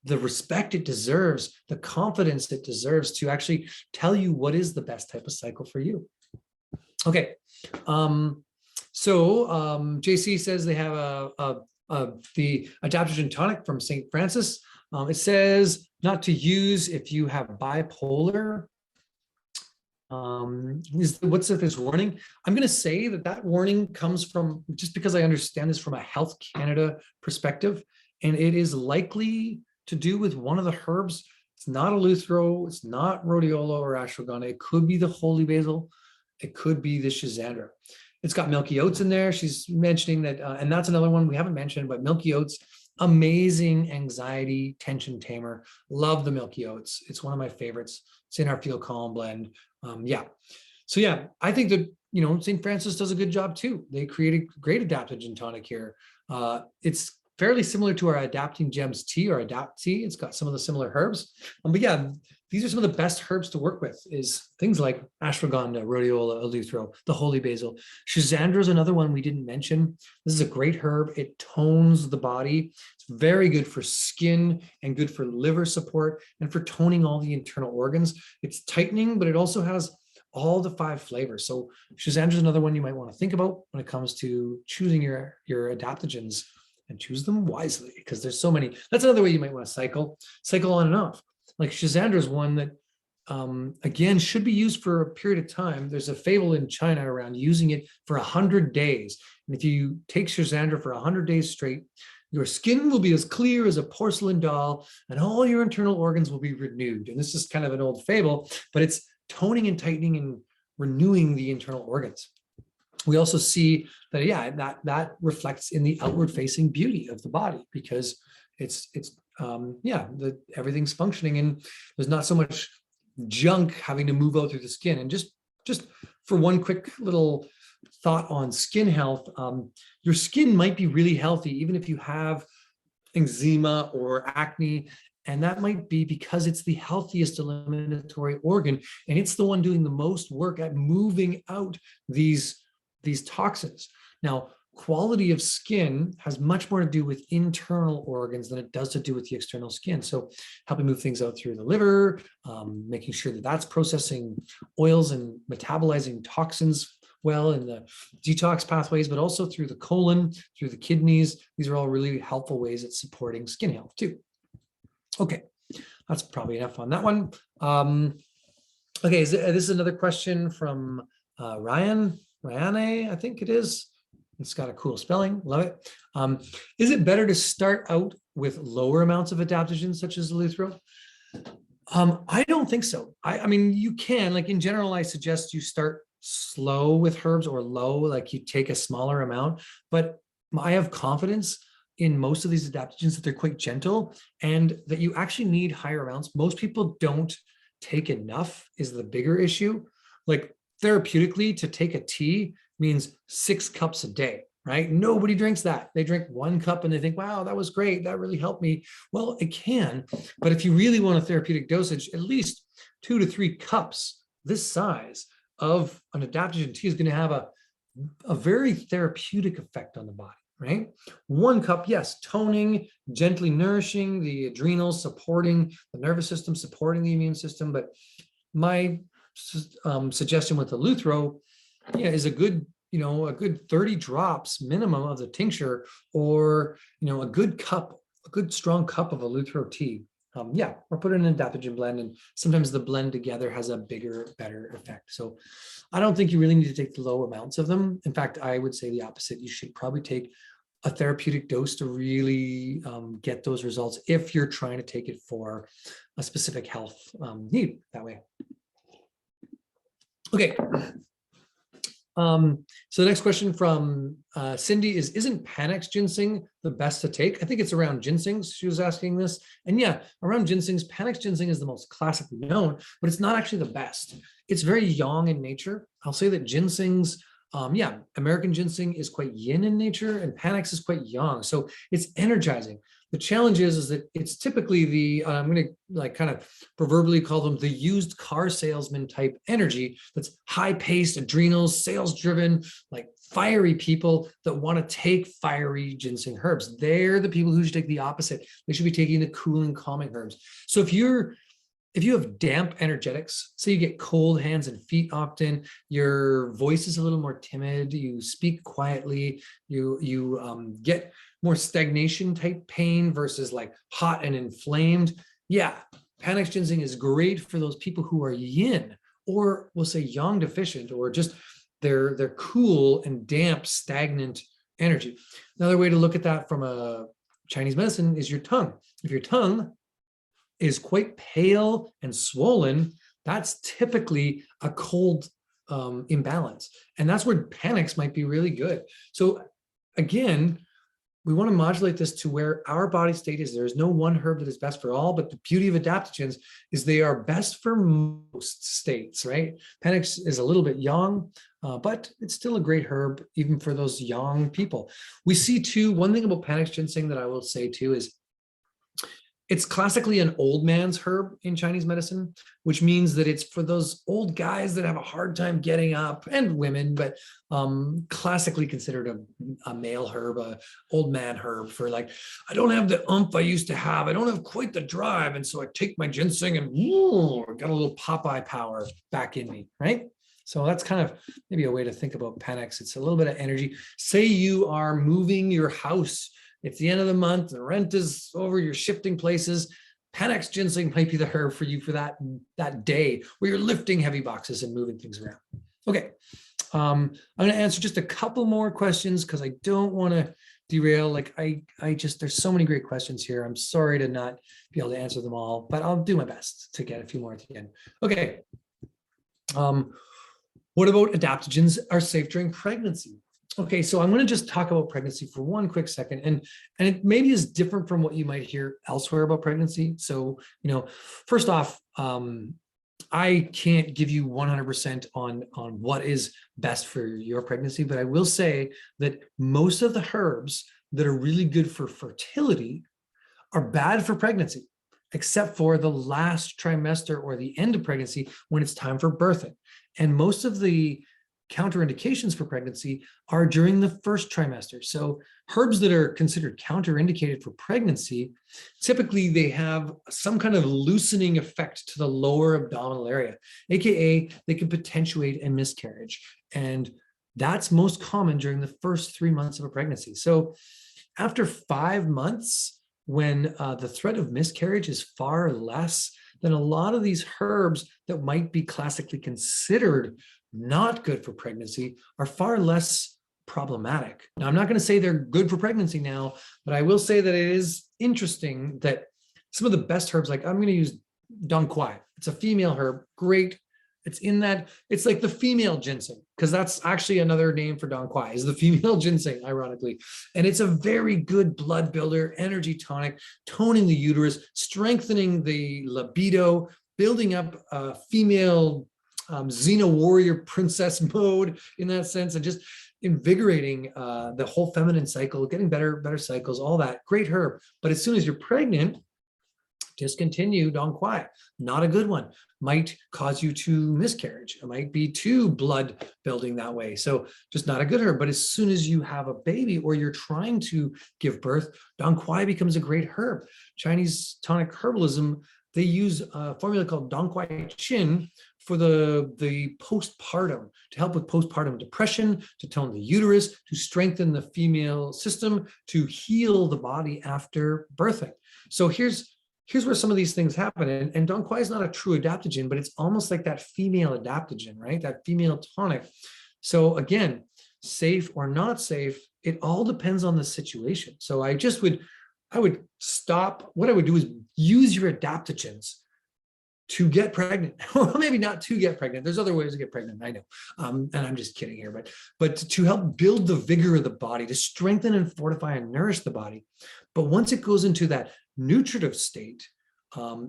respect it deserves, the confidence it deserves to actually tell you what is the best type of cycle for you. Okay. JC says they have the adaptogen tonic from St. Francis. It says not to use if you have bipolar. What's this warning? I'm going to say that warning comes from, just because I understand this from a Health Canada perspective, and it is likely to do with one of the herbs. It's not a luthero, it's not rhodiola or ashwagandha. It could be the holy basil. It could be the schizandra. It's got milky oats in there. She's mentioning that, and that's another one we haven't mentioned, but milky oats, amazing anxiety tension tamer. Love the milky oats. It's one of my favorites. It's in our Feel Calm blend. So I think that St. Francis does a good job too. They create a great adaptogen tonic here. It's fairly similar to our Adapting Gems tea or Adapt tea. It's got some of the similar herbs. These are some of the best herbs to work with, is things like ashwagandha, rhodiola, eleuthero, the holy basil. Schizandra is another one we didn't mention. This is a great herb. It tones the body. It's very good for skin and good for liver support and for toning all the internal organs. It's tightening, but it also has all the 5 flavors. So Schizandra is another one you might want to think about when it comes to choosing your adaptogens and choose them wisely, because there's so many. That's another way you might want to cycle on and off. Like Schizandra is one that, again, should be used for a period of time. There's a fable in China around using it for 100 days. And if you take Schizandra for 100 days straight, your skin will be as clear as a porcelain doll, and all your internal organs will be renewed. And this is kind of an old fable, but it's toning and tightening and renewing the internal organs. We also see that, yeah, that reflects in the outward facing beauty of the body, because everything's functioning and there's not so much junk having to move out through the skin. And just for one quick little thought on skin health, your skin might be really healthy even if you have eczema or acne, and that might be because it's the healthiest eliminatory organ, and it's the one doing the most work at moving out these toxins. Now, quality of skin has much more to do with internal organs than it does to do with the external skin. So helping move things out through the liver, making sure that that's processing oils and metabolizing toxins well in the detox pathways, but also through the colon, through the kidneys. These are all really helpful ways at supporting skin health too. Okay, that's probably enough on that one. Okay, this is another question from Ryane, I think it is. It's got a cool spelling, love it. Is it better to start out with lower amounts of adaptogens such as eleuthero? I don't think so. I mean, you can, like in general, I suggest you start slow with herbs, or low, like you take a smaller amount, but I have confidence in most of these adaptogens that they're quite gentle and that you actually need higher amounts. Most people don't take enough is the bigger issue. Like therapeutically, to take a tea means 6 cups a day, right? Nobody drinks that. They drink 1 cup and they think, wow, that was great. That really helped me. Well, it can, but if you really want a therapeutic dosage, at least 2 to 3 cups this size of an adaptogen tea is going to have a very therapeutic effect on the body, right? 1 cup, yes, toning, gently nourishing the adrenals, supporting the nervous system, supporting the immune system. But my suggestion with the eleuthero, is a good 30 drops minimum of the tincture, or a good strong cup of eleuthero tea. Or put in an adaptogen blend, and sometimes the blend together has a better effect. So I don't think you really need to take the low amounts of them. In fact, I would say the opposite. You should probably take a therapeutic dose to really get those results if you're trying to take it for a specific health need that way. Okay. So the next question from Cindy is, isn't Panax ginseng the best to take? I think it's around ginsengs. She was asking this. And yeah, around ginsengs, Panax ginseng is the most classically known, but it's not actually the best. It's very yang in nature. I'll say that ginsengs, American ginseng is quite yin in nature, and Panax is quite yang. So it's energizing. The challenge is that it's typically I'm going to kind of proverbially call them the used car salesman type energy that's high paced, adrenals, sales driven, like fiery people that want to take fiery ginseng herbs. They're the people who should take the opposite. They should be taking the cooling, calming herbs. So if you have damp energetics, say you get cold hands and feet often, your voice is a little more timid, you speak quietly, you get more stagnation type pain versus like hot and inflamed. Yeah, Panax ginseng is great for those people who are yin, or we'll say yang deficient, or just they're cool and damp, stagnant energy. Another way to look at that from a Chinese medicine is your tongue. If your tongue is quite pale and swollen, that's typically a cold imbalance. And that's where Panax might be really good. So again, we want to modulate this to where our body state is. There's no one herb that is best for all, but the beauty of adaptogens is they are best for most states, right? Panax is a little bit yang, but it's still a great herb, even for those yang people. We see too, one thing about Panax ginseng that I will say too is it's classically an old man's herb in Chinese medicine, which means that it's for those old guys that have a hard time getting up, and women, but classically considered a male herb, a old man herb for like, I don't have the oomph I used to have. I don't have quite the drive. And so I take my ginseng and got a little Popeye power back in me, right? So that's kind of maybe a way to think about Panax. It's a little bit of energy. Say you are moving your house it's the end of the month, the rent is over, you're shifting places, Panax ginseng might be the herb for you for that day where you're lifting heavy boxes and moving things around. Okay, I'm going to answer just a couple more questions because I don't want to derail. Like I just, there's so many great questions here. I'm sorry to not be able to answer them all, but I'll do my best to get a few more at the end. Okay. What about adaptogens are safe during pregnancy? Okay, so I'm going to just talk about pregnancy for one quick second, and it maybe is different from what you might hear elsewhere about pregnancy. So, first off, I can't give you 100% on what is best for your pregnancy, but I will say that most of the herbs that are really good for fertility are bad for pregnancy, except for the last trimester or the end of pregnancy when it's time for birthing. And most of the counterindications for pregnancy are during the first trimester. So herbs that are considered counterindicated for pregnancy, typically they have some kind of loosening effect to the lower abdominal area, AKA they can potentiate a miscarriage. And that's most common during the first 3 months of a pregnancy. So after 5 months, when the threat of miscarriage is far less, then a lot of these herbs that might be classically considered not good for pregnancy are far less problematic. Now, I'm not going to say they're good for pregnancy now, but I will say that it is interesting that some of the best herbs, like I'm going to use Dong Quai. It's a female herb, great. It's like the female ginseng, because that's actually another name for Dong Quai, is the female ginseng, ironically. And it's a very good blood builder, energy tonic, toning the uterus, strengthening the libido, building up a female Xena warrior princess mode in that sense, and just invigorating the whole feminine cycle, getting better cycles, all that. Great herb. But as soon as you're pregnant, discontinue Dong Quai. Not a good one. Might cause you to miscarriage. It might be too blood building that way. So just not a good herb. But as soon as you have a baby or you're trying to give birth, Dong Quai becomes a great herb. Chinese tonic herbalism, they use a formula called Dong Quai Chin for the postpartum, to help with postpartum depression, to tone the uterus, to strengthen the female system, to heal the body after birthing. So here's where some of these things happen. And Dong Quai is not a true adaptogen, but it's almost like that female adaptogen, right? That female tonic. So again, safe or not safe, it all depends on the situation. So I would stop. What I would do is use your adaptogens to get pregnant, or maybe not to get pregnant. There's other ways to get pregnant, I know. And I'm just kidding here, but to help build the vigor of the body, to strengthen and fortify and nourish the body. But once it goes into that nutritive state,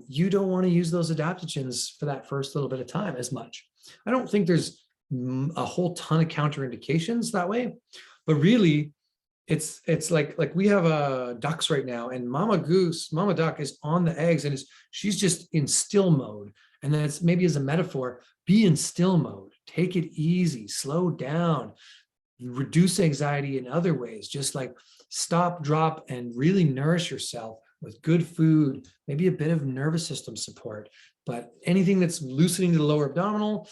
you don't want to use those adaptogens for that first little bit of time as much. I don't think there's a whole ton of counterindications that way, but really it's like we have ducks right now, and mama duck is on the eggs, and she's just in still mode. And then it's maybe as a metaphor, be in still mode, take it easy, slow down, reduce anxiety in other ways, just like stop, drop, and really nourish yourself with good food, maybe a bit of nervous system support. But anything that's loosening the lower abdominal,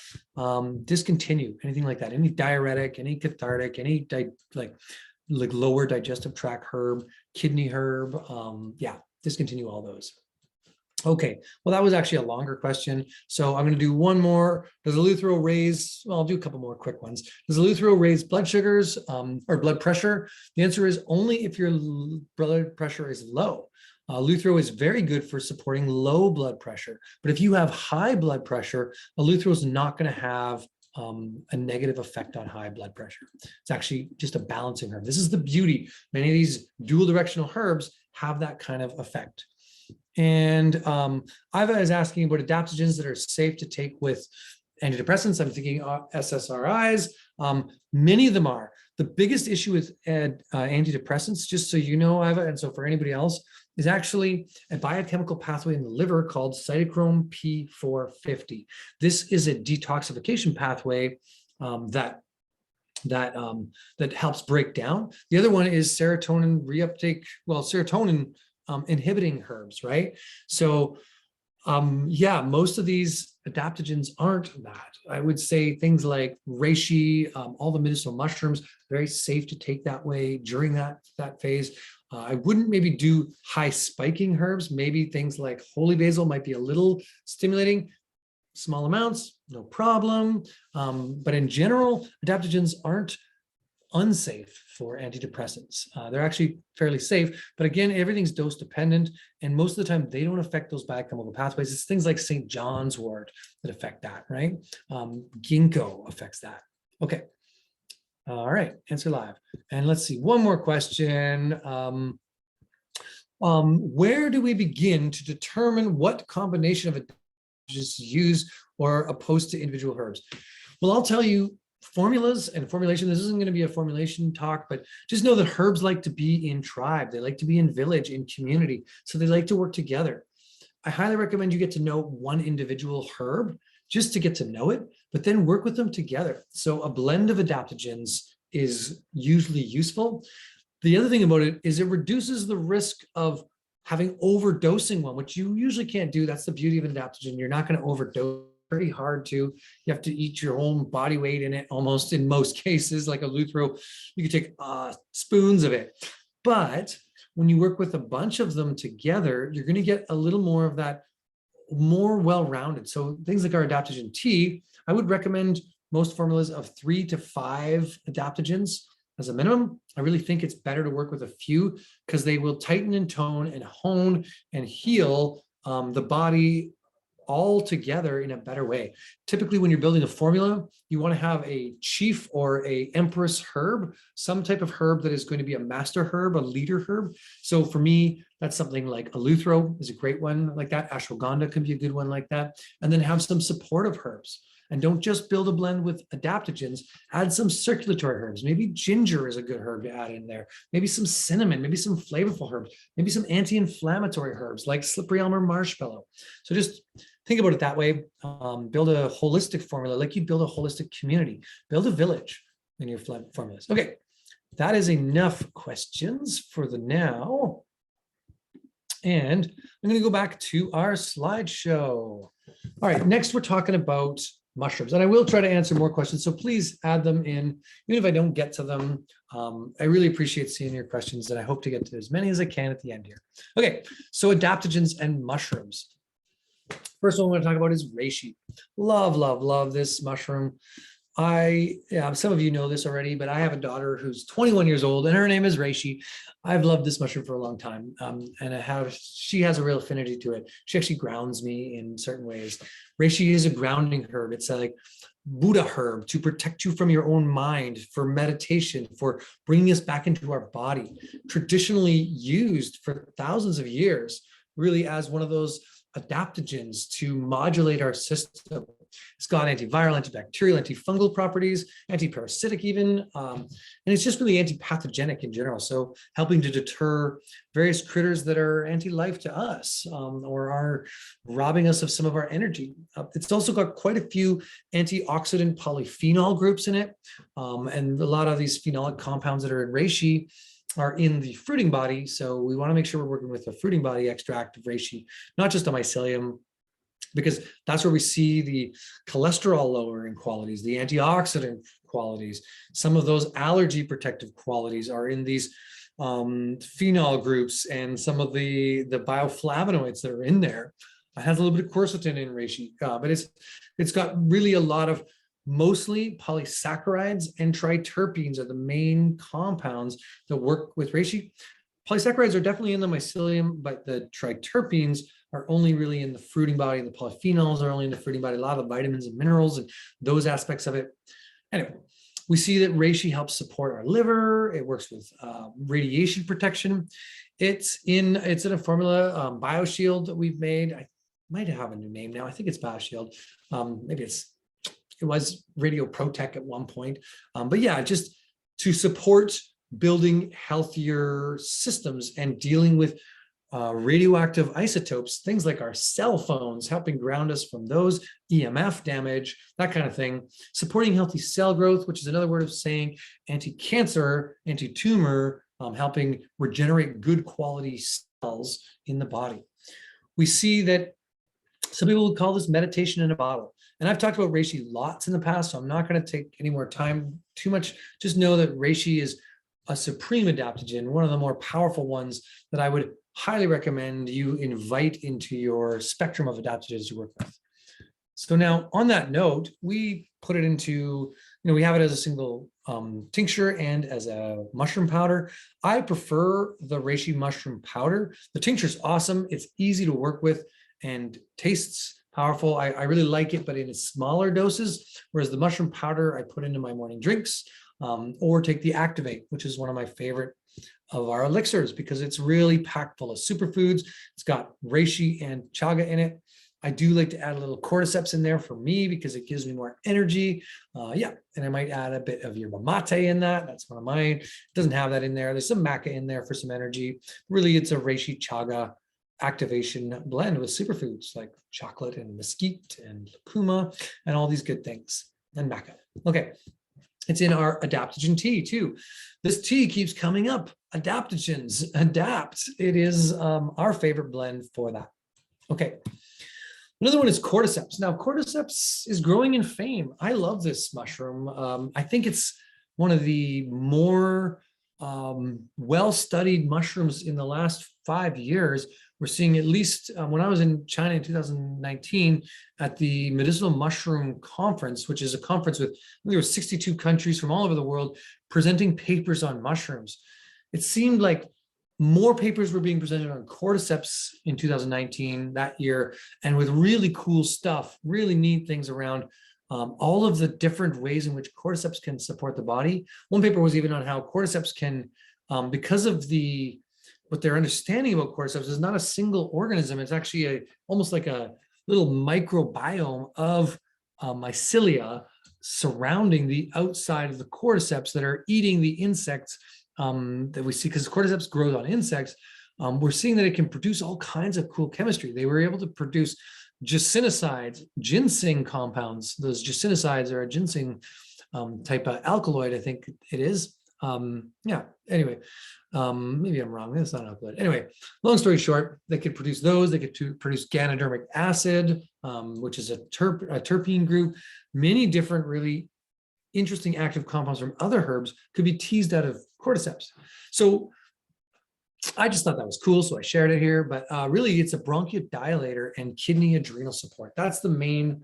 discontinue, anything like that, any diuretic, any cathartic, any like lower digestive tract herb, kidney herb, discontinue all those. Okay, well, that was actually a longer question. So I'm going to do one more. Does eleuthero raise, well, I'll do a couple more quick ones. Does eleuthero raise blood sugars or blood pressure? The answer is only if your blood pressure is low. Eleuthero is very good for supporting low blood pressure. But if you have high blood pressure, eleuthero is not going to have a negative effect on high blood pressure. It's actually just a balancing herb. This is the beauty. Many of these dual directional herbs have that kind of effect. And Iva is asking about adaptogens that are safe to take with antidepressants. I'm thinking SSRIs. Many of them are. The biggest issue with antidepressants, just so you know, Iva, and so for anybody else, is actually a biochemical pathway in the liver called cytochrome P450. This is a detoxification pathway that helps break down. The other one is serotonin reuptake. Well, serotonin inhibiting herbs, right? So most of these adaptogens aren't that. I would say things like reishi, all the medicinal mushrooms, very safe to take that way during that phase. I wouldn't maybe do high spiking herbs. Maybe things like holy basil might be a little stimulating. Small amounts, no problem. But in general, adaptogens aren't unsafe for antidepressants. They're actually fairly safe, but again, everything's dose dependent, and most of the time they don't affect those biochemical pathways. It's things like St. John's wort that affect that, right? Ginkgo affects that. Okay. All right, answer live. And let's see, one more question. Where do we begin to determine what combination of adaptogens to use or opposed to individual herbs? Well, I'll tell you, formulas and formulation, this isn't going to be a formulation talk, but just know that herbs like to be in tribe. They like to be in village, in community. So they like to work together. I highly recommend you get to know one individual herb just to get to know it, but then work with them together. So a blend of adaptogens is usually useful. The other thing about it is it reduces the risk of having overdosing one, which you usually can't do. That's the beauty of an adaptogen. You're not going to overdose. Pretty hard to. You have to eat your own body weight in it almost in most cases. Like a lutheran, you can take spoons of it. But when you work with a bunch of them together, you're going to get a little more of that, more well-rounded. So things like our adaptogen tea, I would recommend most formulas of 3 to 5 adaptogens as a minimum. I really think it's better to work with a few because they will tighten and tone and hone and heal the body all together in a better way. Typically, when you're building a formula, you want to have a chief or a empress herb, some type of herb that is going to be a master herb, a leader herb. So for me, that's something like eleuthero is a great one like that. Ashwagandha can be a good one like that. And then have some supportive herbs. And don't just build a blend with adaptogens, add some circulatory herbs. Maybe ginger is a good herb to add in there. Maybe some cinnamon, maybe some flavorful herbs, maybe some anti-inflammatory herbs like slippery elm or marshmallow. So just think about it that way. Build a holistic formula like you build a holistic community. Build a village in your formulas. Okay, that is enough questions for the now. And I'm going to go back to our slideshow. All right, next we're talking about mushrooms, and I will try to answer more questions, so please add them in, even if I don't get to them. I really appreciate seeing your questions, and I hope to get to as many as I can at the end here. Okay, so adaptogens and mushrooms. First one I want to talk about is reishi. Love, love, love this mushroom. Some of you know this already, but I have a daughter who's 21 years old and her name is Reishi. I've loved this mushroom for a long time. And she has a real affinity to it. She actually grounds me in certain ways. Reishi is a grounding herb. It's like Buddha herb to protect you from your own mind, for meditation, for bringing us back into our body. Traditionally used for thousands of years, really as one of those adaptogens to modulate our system. It's got antiviral, antibacterial, antifungal properties, antiparasitic even, and it's just really antipathogenic in general. So helping to deter various critters that are anti-life to us or are robbing us of some of our energy. It's also got quite a few antioxidant polyphenol groups in it, and a lot of these phenolic compounds that are in reishi are in the fruiting body. So we want to make sure we're working with a fruiting body extract of reishi, not just a mycelium, because that's where we see the cholesterol lowering qualities, the antioxidant qualities. Some of those allergy protective qualities are in these phenol groups, and some of the bioflavonoids that are in there. It has a little bit of quercetin in reishi, but it's got really a lot of mostly polysaccharides, and triterpenes are the main compounds that work with reishi. Polysaccharides are definitely in the mycelium, but the triterpenes are only really in the fruiting body, and the polyphenols are only in the fruiting body, a lot of the vitamins and minerals and those aspects of it. Anyway, we see that reishi helps support our liver. It works with radiation protection. It's in a formula, BioShield, that we've made. I might have a new name now. I think it's BioShield. Maybe it was Radio Protec at one point. But yeah, just to support building healthier systems and dealing with radioactive isotopes, things like our cell phones, helping ground us from those, EMF damage, that kind of thing. Supporting healthy cell growth, which is another word of saying anti-cancer, anti-tumor, helping regenerate good quality cells in the body. We see that some people would call this meditation in a bottle. And I've talked about reishi lots in the past, so I'm not going to take any more time too much. Just know that reishi is a supreme adaptogen, one of the more powerful ones that I would highly recommend you invite into your spectrum of adaptogens you work with. So now on that note, we put it into, we have it as a single tincture and as a mushroom powder. I prefer the reishi mushroom powder. The tincture is awesome. It's easy to work with and tastes powerful. I really like it, but in smaller doses, whereas the mushroom powder I put into my morning drinks, or take the Activate, which is one of my favorite of our elixirs because it's really packed full of superfoods. It's got reishi and chaga in it. I do like to add a little cordyceps in there for me because it gives me more energy. Yeah, and I might add a bit of yerba mate in that. That's one of mine. It doesn't have that in there. There's some maca in there for some energy. Really, it's a reishi chaga activation blend with superfoods like chocolate and mesquite and lucuma and all these good things, and maca. Okay, it's in our adaptogen tea too. This tea keeps coming up. Adaptogens, adapt. It is our favorite blend for that. Okay. Another one is cordyceps. Now, cordyceps is growing in fame. I love this mushroom. I think it's one of the more well-studied mushrooms in the last 5 years. We're seeing at least, when I was in China in 2019 at the Medicinal Mushroom Conference, which is a conference with, there were 62 countries from all over the world presenting papers on mushrooms. It seemed like more papers were being presented on cordyceps in 2019 that year, and with really cool stuff, really neat things around all of the different ways in which cordyceps can support the body. One paper was even on how cordyceps can, because of what their understanding about cordyceps is not a single organism, it's actually almost like a little microbiome of mycelia surrounding the outside of the cordyceps that are eating the insects that we see, because cordyceps grows on insects. We're seeing that it can produce all kinds of cool chemistry. They were able to produce ginseng compounds. Those ginsenosides are a ginseng type of alkaloid, I think it is. Yeah, anyway, maybe I'm wrong. That's not alkaloid. Anyway, long story short, they could produce those. They could produce ganodermic acid, which is a terpene group. Many different really interesting active compounds from other herbs could be teased out of cordyceps. So I just thought that was cool, so I shared it here. But really, it's a bronchodilator and kidney adrenal support. That's the main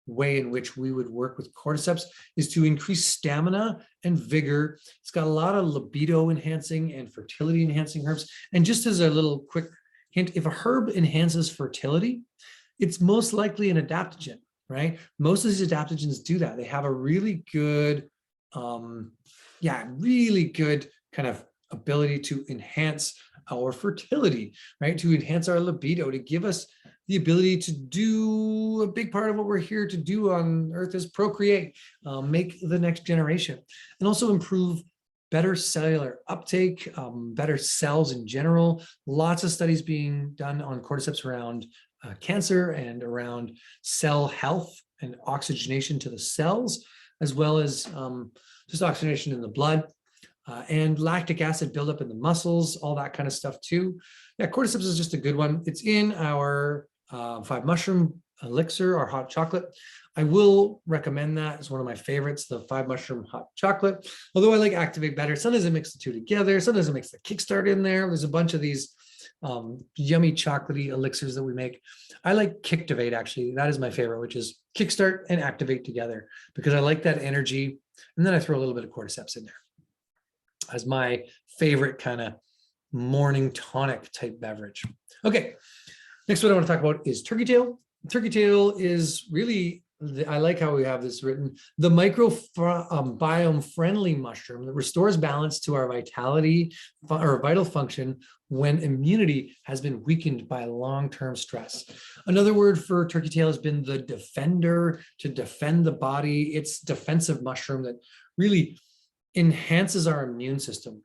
way in which we would work with cordyceps, is to increase stamina and vigor. It's got a lot of libido enhancing and fertility enhancing herbs. And just as a little quick hint, if a herb enhances fertility, it's most likely an adaptogen, right? Most of these adaptogens do that. They have a really good, really good kind of ability to enhance our fertility, right? To enhance our libido, to give us the ability to do a big part of what we're here to do on earth is procreate, make the next generation, and also improve better cellular uptake, better cells in general. Lots of studies being done on cordyceps around cancer and around cell health and oxygenation to the cells, as well as just oxygenation in the blood. And lactic acid buildup in the muscles, all that kind of stuff too. Yeah, cordyceps is just a good one. It's in our 5 mushroom elixir, our hot chocolate. I will recommend that as one of my favorites, the 5 mushroom hot chocolate. Although I like Activate better. Sometimes I mix the two together. Sometimes I mix the Kickstart in there. There's a bunch of these yummy chocolatey elixirs that we make. I like Kicktivate, actually. That is my favorite, which is Kickstart and Activate together, because I like that energy. And then I throw a little bit of cordyceps in there as my favorite kind of morning tonic type beverage. Okay, next what I want to talk about is turkey tail. Turkey tail is really, I like how we have this written, the microbiome friendly mushroom that restores balance to our vitality or vital function when immunity has been weakened by long-term stress. Another word for turkey tail has been the defender, to defend the body. It's defensive mushroom that really enhances our immune system.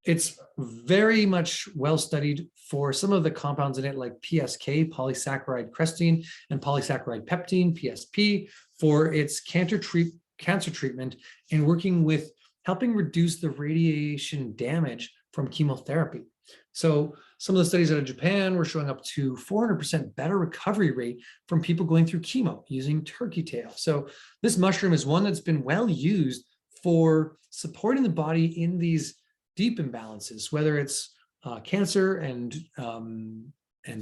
It's very much well studied for some of the compounds in it, like PSK, polysaccharide crestine, and polysaccharide peptine, PSP, for its cancer treatment and working with helping reduce the radiation damage from chemotherapy. So some of the studies out of Japan were showing up to 400% better recovery rate from people going through chemo using turkey tail. So this mushroom is one that's been well used for supporting the body in these deep imbalances, whether it's cancer and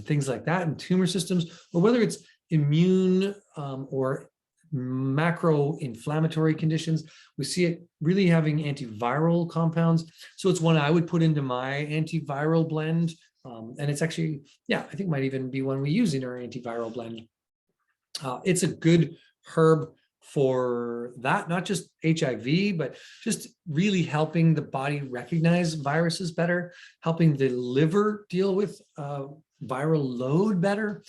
things like that, and tumor systems, or whether it's immune or macro inflammatory conditions. We see it really having antiviral compounds. So it's one I would put into my antiviral blend. And it's actually, yeah, I think might even be one we use in our antiviral blend. It's a good herb for that, not just HIV, but just really helping the body recognize viruses better, helping the liver deal with viral load better.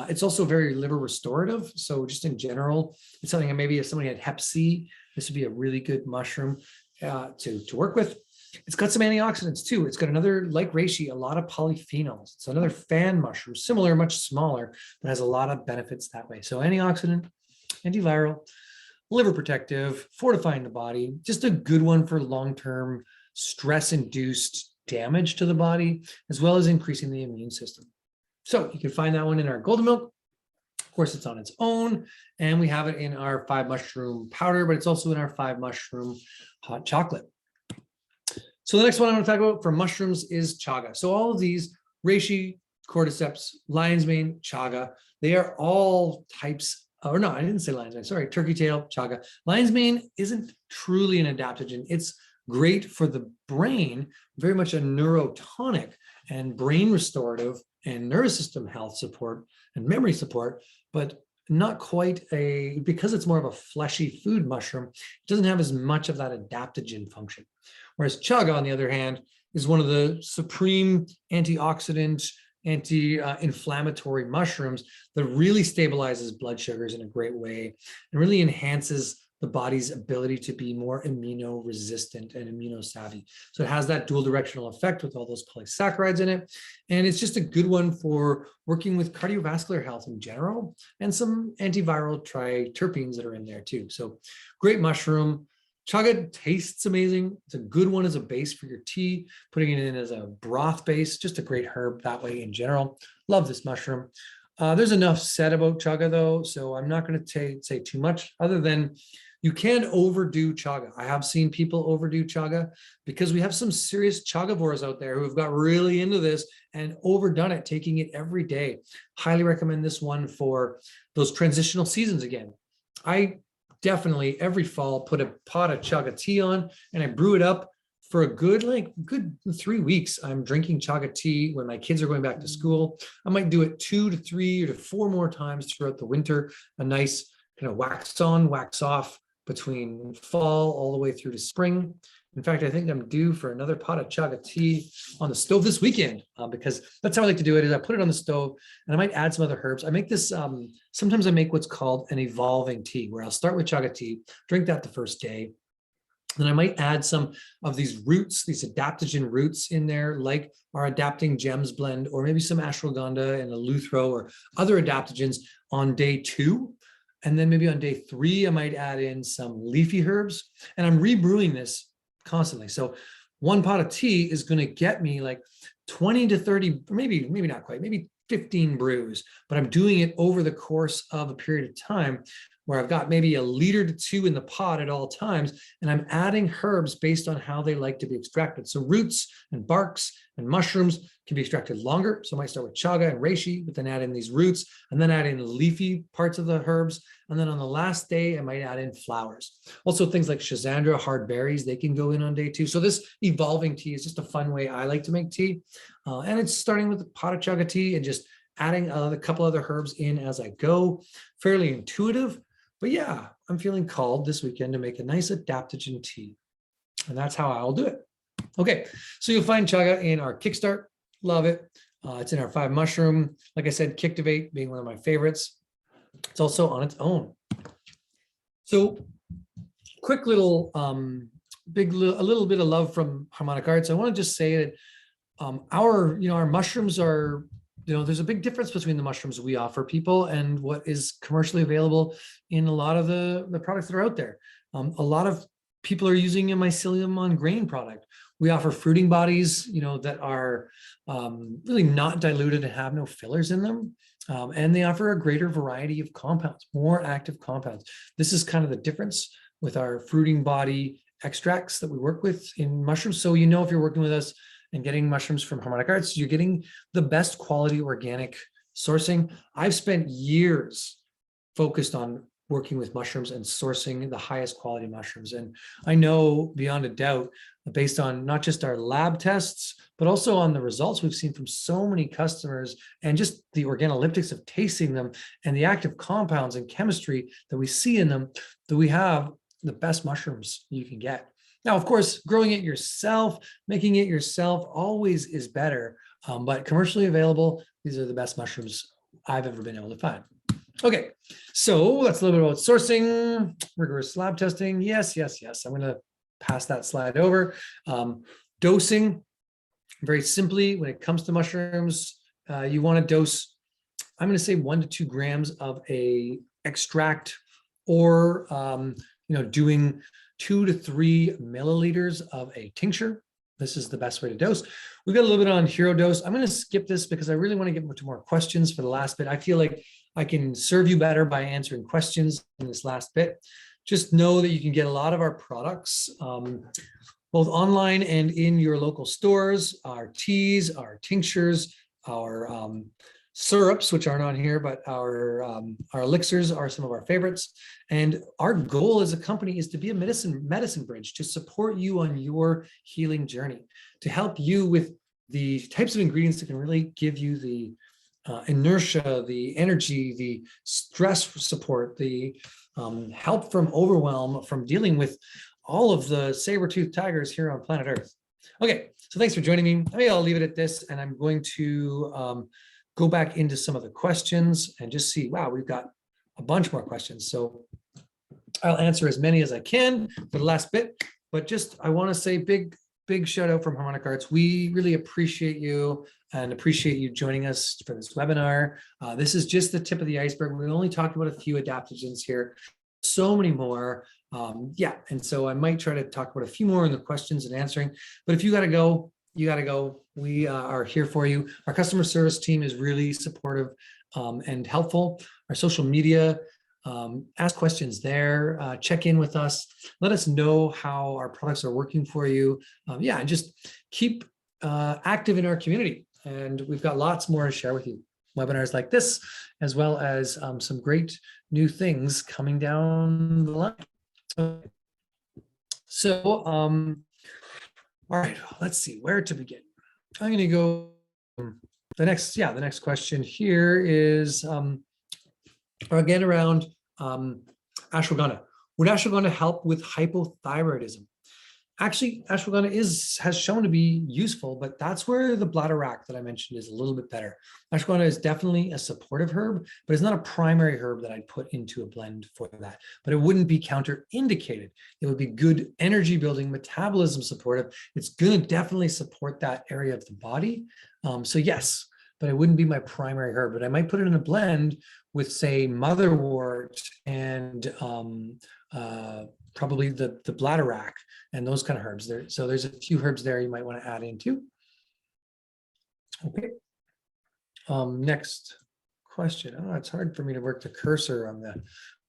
It's also very liver restorative. So just in general, it's something that maybe if somebody had Hep C, this would be a really good mushroom to work with. It's got some antioxidants too. It's got another, like reishi, a lot of polyphenols. It's another fan mushroom, similar, much smaller, but has a lot of benefits that way. So antioxidant, antiviral, liver protective, fortifying the body, just a good one for long-term stress-induced damage to the body, as well as increasing the immune system. So you can find that one in our golden milk. Of course, it's on its own, and we have it in our 5 mushroom powder, but it's also in our 5 mushroom hot chocolate. So the next one I want to talk about for mushrooms is chaga. So all of these, reishi, cordyceps, lion's mane, chaga, they are all types, or no, I didn't say lion's mane, sorry, turkey tail, chaga. Lion's mane isn't truly an adaptogen. It's great for the brain, very much a neurotonic and brain restorative and nervous system health support and memory support, but not quite because it's more of a fleshy food mushroom, it doesn't have as much of that adaptogen function. Whereas chaga, on the other hand, is one of the supreme antioxidant, anti-inflammatory mushrooms that really stabilizes blood sugars in a great way and really enhances the body's ability to be more immunoresistant and immunosavvy. So it has that dual directional effect with all those polysaccharides in it. And it's just a good one for working with cardiovascular health in general and some antiviral triterpenes that are in there too. So great mushroom. Chaga tastes amazing. It's a good one as a base for your tea, putting it in as a broth base, just a great herb that way in general. Love this mushroom. There's enough said about chaga though, so I'm not going to say too much other than you can overdo chaga. I have seen people overdo chaga because we have some serious chagavores out there who have got really into this and overdone it, taking it every day. Highly recommend this one for those transitional seasons again. I definitely every fall put a pot of chaga tea on and I brew it up for a good 3 weeks. I'm drinking chaga tea when my kids are going back to school. I might do it 2 to 3 or to 4 more times throughout the winter. A nice kind of wax on, wax off between fall all the way through to spring. In fact, I think I'm due for another pot of chaga tea on the stove this weekend because that's how I like to do it. Is I put it on the stove and I might add some other herbs. I make this, sometimes I make what's called an evolving tea where I'll start with chaga tea, drink that the first day. Then I might add some of these roots, these adaptogen roots in there, like our Adapting Gems blend, or maybe some ashwagandha and a luthro or other adaptogens on day 2. And then maybe on day 3, I might add in some leafy herbs. And I'm rebrewing this constantly. So 1 pot of tea is going to get me like 20 to 30, maybe not quite, maybe 15 brews, but I'm doing it over the course of a period of time where I've got maybe 1 liter to 2 in the pot at all times, and I'm adding herbs based on how they like to be extracted. So roots and barks and mushrooms can be extracted longer. So I might start with chaga and reishi, but then add in these roots and then add in leafy parts of the herbs. And then on the last day, I might add in flowers. Also things like schizandra, hard berries, they can go in on day 2. So this evolving tea is just a fun way I like to make tea. And it's starting with a pot of chaga tea and just adding a couple other herbs in as I go. Fairly intuitive. But yeah, I'm feeling called this weekend to make a nice adaptogen tea. And that's how I'll do it. Okay, so you'll find chaga in our Kickstart. Love it. It's in our 5 mushroom. Like I said, Kictivate being one of my favorites. It's also on its own. So quick little, a little bit of love from Harmonic Arts. I want to just say that our mushrooms are, there's a big difference between the mushrooms we offer people and what is commercially available in a lot of the products that are out there. A lot of people are using a mycelium on grain product. We offer fruiting bodies, that are really not diluted and have no fillers in them. And they offer a greater variety of compounds, more active compounds. This is kind of the difference with our fruiting body extracts that we work with in mushrooms. So you know if you're working with us and getting mushrooms from Harmonic Arts, you're getting the best quality organic sourcing. I've spent years focused on working with mushrooms and sourcing the highest quality mushrooms. And I know beyond a doubt, based on not just our lab tests, but also on the results we've seen from so many customers and just the organoleptics of tasting them and the active compounds and chemistry that we see in them, that we have the best mushrooms you can get. Now, of course, growing it yourself, making it yourself always is better, but commercially available, these are the best mushrooms I've ever been able to find. Okay, so that's a little bit about sourcing, rigorous lab testing. Yes. I'm going to pass that slide over. Dosing, very simply, when it comes to mushrooms, you want to dose, I'm going to say 1 to 2 grams of a extract, or doing 2 to 3 milliliters of a tincture. This is the best way to dose. We've got a little bit on hero dose. I'm going to skip this because I really want to get to more questions for the last bit. I feel like I can serve you better by answering questions in this last bit. Just know that you can get a lot of our products, both online and in your local stores, our teas, our tinctures, our syrups, which aren't on here, but our elixirs are some of our favorites. And our goal as a company is to be a medicine bridge to support you on your healing journey, to help you with the types of ingredients that can really give you the inertia, the energy, the stress support, the help from overwhelm, from dealing with all of the saber-toothed tigers here on planet Earth. Okay, so thanks for joining me. Maybe I'll leave it at this, and I'm going to go back into some of the questions and just see, wow, we've got a bunch more questions. So I'll answer as many as I can for the last bit, but just, I want to say big shout out from Harmonic Arts. We really appreciate you and appreciate you joining us for this webinar. This is just the tip of the iceberg. We only talked about a few adaptogens here, so many more. And so I might try to talk about a few more in the questions and answering, but if you got to go, you got to go. We are here for you. Our customer service team is really supportive and helpful. Our social media, ask questions there, check in with us, let us know how our products are working for you. And just keep active in our community. And we've got lots more to share with you. Webinars like this, as well as some great new things coming down the line. So, all right, let's see where to begin. I'm going to go. The next question here is again around ashwagandha. Would ashwagandha help with hypothyroidism? Actually, ashwagandha has shown to be useful, but that's where the bladder rack that I mentioned is a little bit better. Ashwagandha is definitely a supportive herb, but it's not a primary herb that I'd put into a blend for that. But it wouldn't be counterindicated. It would be good energy building, metabolism supportive. It's going to definitely support that area of the body. So yes, but it wouldn't be my primary herb. But I might put it in a blend with, say, motherwort and probably the bladder rack and those kind of herbs there. So there's a few herbs there you might want to add in too. Okay. Next question. Oh, it's hard for me to work the cursor on when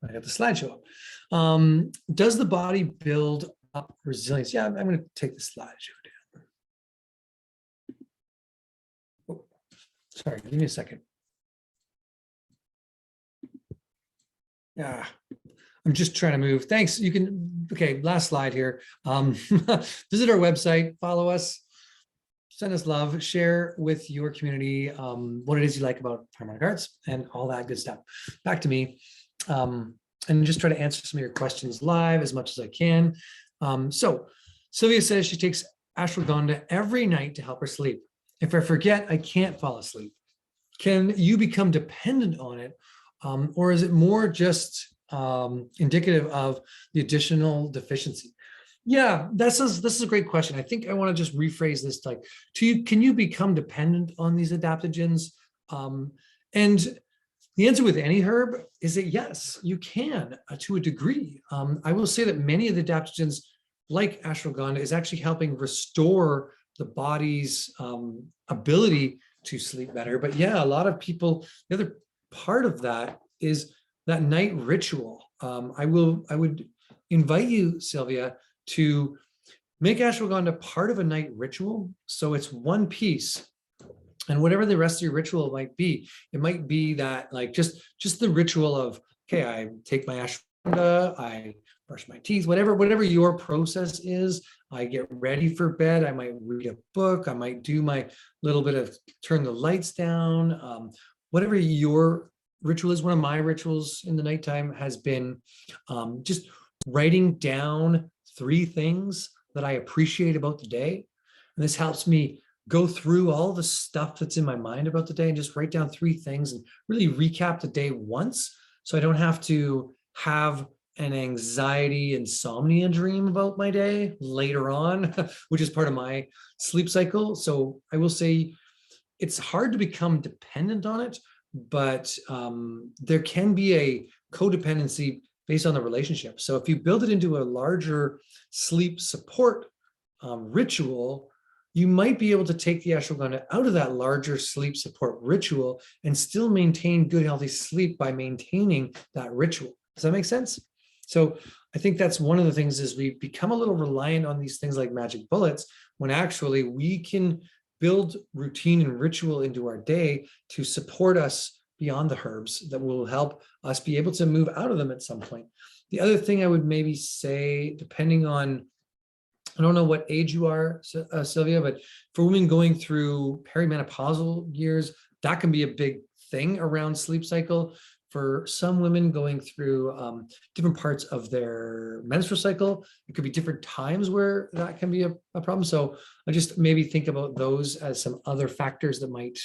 I got the slideshow up. Does the body build up resilience? Yeah, I'm going to take the slideshow down. Oh, sorry, give me a second. Yeah. I'm just trying to move. Thanks. You can, okay, last slide here. Visit our website, follow us, send us love, share with your community what it is you like about Harmonic Arts and all that good stuff. Back to me. And just try to answer some of your questions live as much as I can. So Sylvia says she takes ashwagandha every night to help her sleep. If I forget, I can't fall asleep. Can you become dependent on it? Or is it more just indicative of the additional deficiency? Yeah, this is a great question. I think I want to just rephrase this like, can you become dependent on these adaptogens? And the answer with any herb is that yes, you can to a degree. I will say that many of the adaptogens, like ashwagandha, is actually helping restore the body's ability to sleep better. But yeah, a lot of people, the other part of that is that night ritual. I would invite you, Sylvia, to make ashwagandha part of a night ritual. So it's one piece. And whatever the rest of your ritual might be, it might be that like just the ritual of, okay, I take my ashwagandha, I brush my teeth, whatever your process is, I get ready for bed, I might read a book, I might do my little bit of turn the lights down, whatever your ritual is. One of my rituals in the nighttime has been just writing down 3 things that I appreciate about the day. And this helps me go through all the stuff that's in my mind about the day and just write down 3 things and really recap the day once, so I don't have to have an anxiety insomnia dream about my day later on, which is part of my sleep cycle. So I will say it's hard to become dependent on it, but there can be a codependency based on the relationship. So if you build it into a larger sleep support ritual, you might be able to take the ashwagandha out of that larger sleep support ritual and still maintain good, healthy sleep by maintaining that ritual. Does that make sense? So I think that's one of the things, is we become a little reliant on these things like magic bullets, when actually we can build routine and ritual into our day to support us beyond the herbs that will help us be able to move out of them at some point. The other thing I would maybe say, depending on, I don't know what age you are, Sylvia, but for women going through perimenopausal years, that can be a big thing around sleep cycle. For some women going through different parts of their menstrual cycle, it could be different times where that can be a problem. So I just maybe think about those as some other factors that might